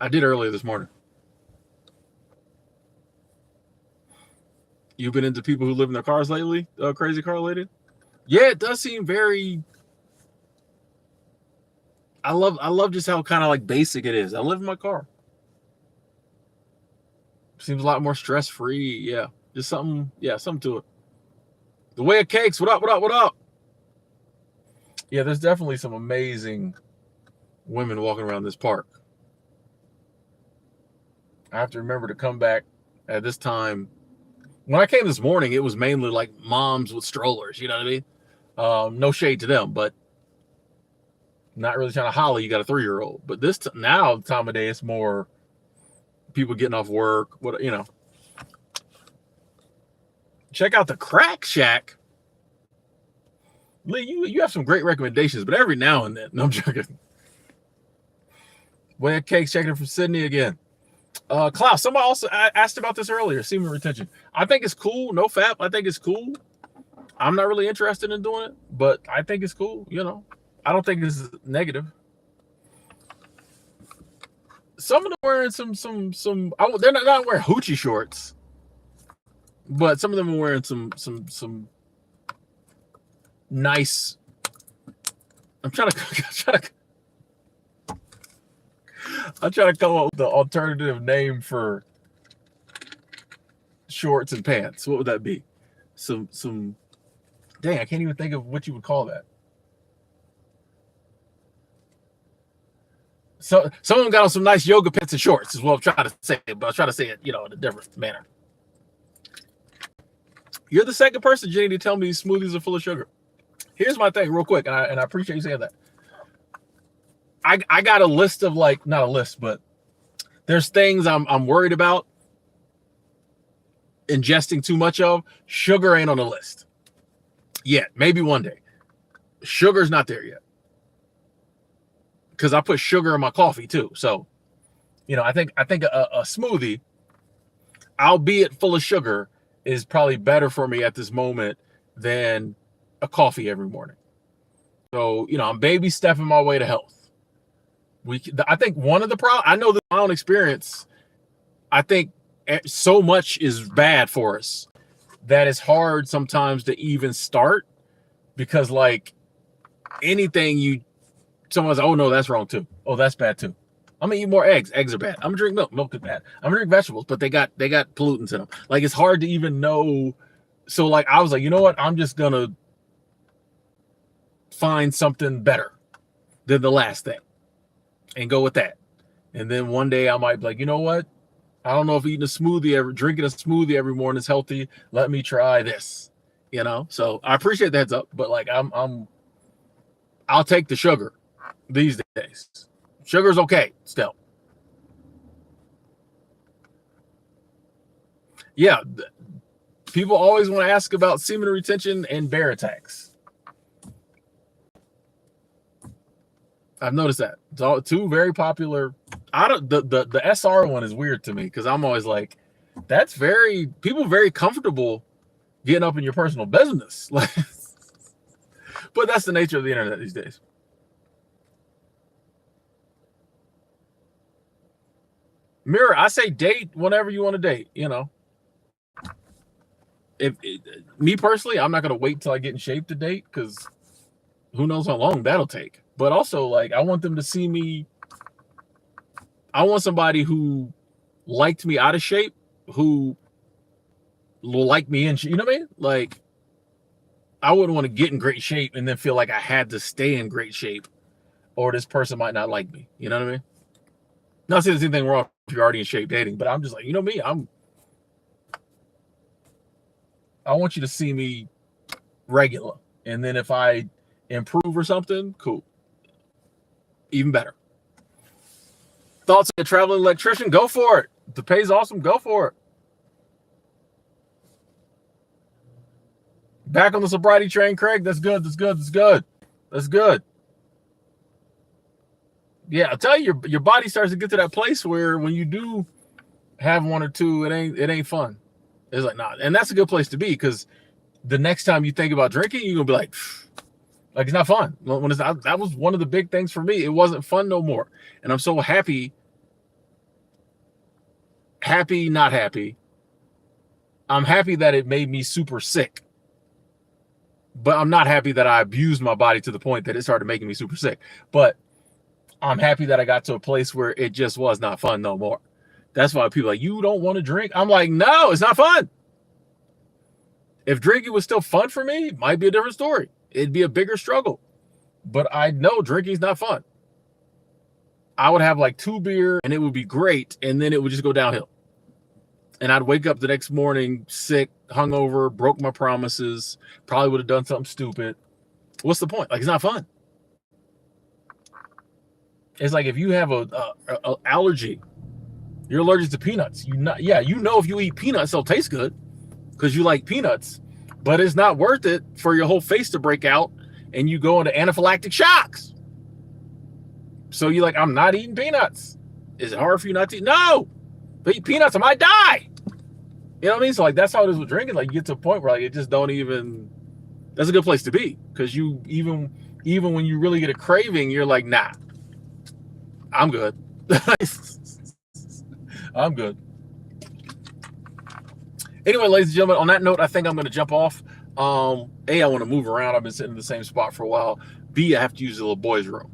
I did earlier this morning. You've been into people who live in their cars lately? Crazy car lady? Yeah, it does seem very... I love just how kind of like basic it is. I live in my car. Seems a lot more stress-free. Yeah. Just something to it. The Way of Cakes. What up, what up, what up? Yeah, there's definitely some amazing women walking around this park. I have to remember to come back at this time. When I came this morning, it was mainly like moms with strollers, you know what I mean? No shade to them, but not really trying to holler, you got a 3-year-old. But now, the time of day, it's more people getting off work. Check out the Crack Shack. Lee, you have some great recommendations, but every now and then. No, I'm joking. Way of Cakes checking in from Sydney again. Klaus, somebody also asked about this earlier, semen retention. I think it's cool. No fap. I think it's cool. I'm not really interested in doing it, but I think it's cool, I don't think it's negative. Some of them wearing some they're not wearing hoochie shorts, but some of them are wearing some nice. I'm trying to come up with the alternative name for shorts and pants. What would that be? Some dang, I can't even think of what you would call that. So some of them got on some nice yoga pants and shorts is what I'm trying to say, but I was trying to say it, in a different manner. You're the second person, Jenny, to tell me smoothies are full of sugar. Here's my thing real quick, and I appreciate you saying that. I got a list of not a list, but there's things I'm worried about ingesting too much of. Sugar ain't on the list yet. Maybe one day. Sugar's not there yet. Because I put sugar in my coffee too. So, I think a smoothie, albeit full of sugar, is probably better for me at this moment than a coffee every morning. So, I'm baby stepping my way to health. I think one of the problems, I know this from my own experience, I think so much is bad for us that it's hard sometimes to even start because anything someone's like, oh no, that's wrong too. Oh, that's bad too. I'm gonna eat more eggs. Eggs are bad. I'm gonna drink milk. Milk is bad. I'm gonna drink vegetables, but they got pollutants in them. It's hard to even know. So I was like, you know what? I'm just gonna find something better than the last thing and go with that. And then one day I might be like, you know what? I don't know if drinking a smoothie every morning is healthy. Let me try this. So I appreciate the heads up, but I'll take the sugar these days. Sugar's okay still. Yeah, people always want to ask about semen retention and bear attacks. I've noticed that. It's all two very popular. I don't the SR one is weird to me because I'm always like, that's very people very comfortable getting up in your personal business. Like, but that's the nature of the internet these days. Mirror, I say date whenever you want to date, you know. Me personally, I'm not gonna wait till I get in shape to date because who knows how long that'll take. But also, like, I want them to see me. I want somebody who liked me out of shape, who will like me in shape. You know what I mean? Like, I wouldn't want to get in great shape and then feel like I had to stay in great shape, or this person might not like me. You know what I mean? Not saying there's anything wrong if you're already in shape dating, but I'm just like, you know me, I want you to see me regular. And then if I improve or something, cool. Even better. Thoughts on a traveling electrician? Go for it. The pay's awesome. Go for it. Back on the sobriety train, Craig. That's good. That's good. That's good. That's good. Yeah, I'll tell you, your body starts to get to that place where when you do have one or two, it ain't fun. It's like, nah. And that's a good place to be because the next time you think about drinking, you're gonna be like it's not fun. When it's not, that was one of the big things for me. It wasn't fun no more. And I'm so happy, not happy. I'm happy that it made me super sick. But I'm not happy that I abused my body to the point that it started making me super sick. But I'm happy that I got to a place where it just was not fun no more. That's why people are like, you don't want to drink? I'm like, no, it's not fun. If drinking was still fun for me, it might be a different story. It'd be a bigger struggle. But I know drinking's not fun. I would have like 2 beer and it would be great. And then it would just go downhill. And I'd wake up the next morning sick, hungover, broke my promises, probably would have done something stupid. What's the point? Like, it's not fun. It's like if you have a allergy, you're allergic to peanuts. You know if you eat peanuts, they'll taste good because you like peanuts, but it's not worth it for your whole face to break out and you go into anaphylactic shocks. So you're like, I'm not eating peanuts. Is it hard for you not to eat? No, if I eat peanuts, I might die. You know what I mean? So like, that's how it is with drinking. Like, you get to a point where like, it just don't even, that's a good place to be. Cause you, even when you really get a craving, you're like, nah, I'm good. I'm good. Anyway, ladies and gentlemen, on that note, I think I'm going to jump off. A, I want to move around. I've been sitting in the same spot for a while. B, I have to use the little boys' room.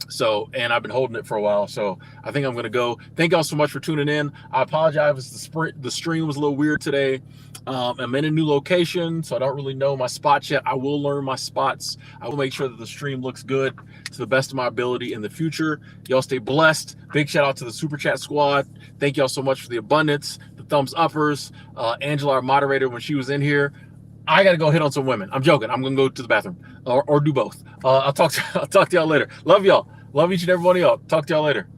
So, and I've been holding it for a while. So I think I'm going to go. Thank y'all so much for tuning in. I apologize if the stream was a little weird today. I'm in a new location, so I don't really know my spots yet. I will learn my spots. I will make sure that the stream looks good to the best of my ability in the future. Y'all stay blessed. Big shout out to the Super Chat squad. Thank y'all so much for the abundance, the thumbs uppers. Angela, our moderator, when she was in here, I got to go hit on some women. I'm joking. I'm going to go to the bathroom or do both. I'll talk to y'all later. Love y'all. Love each and every one of y'all. Talk to y'all later.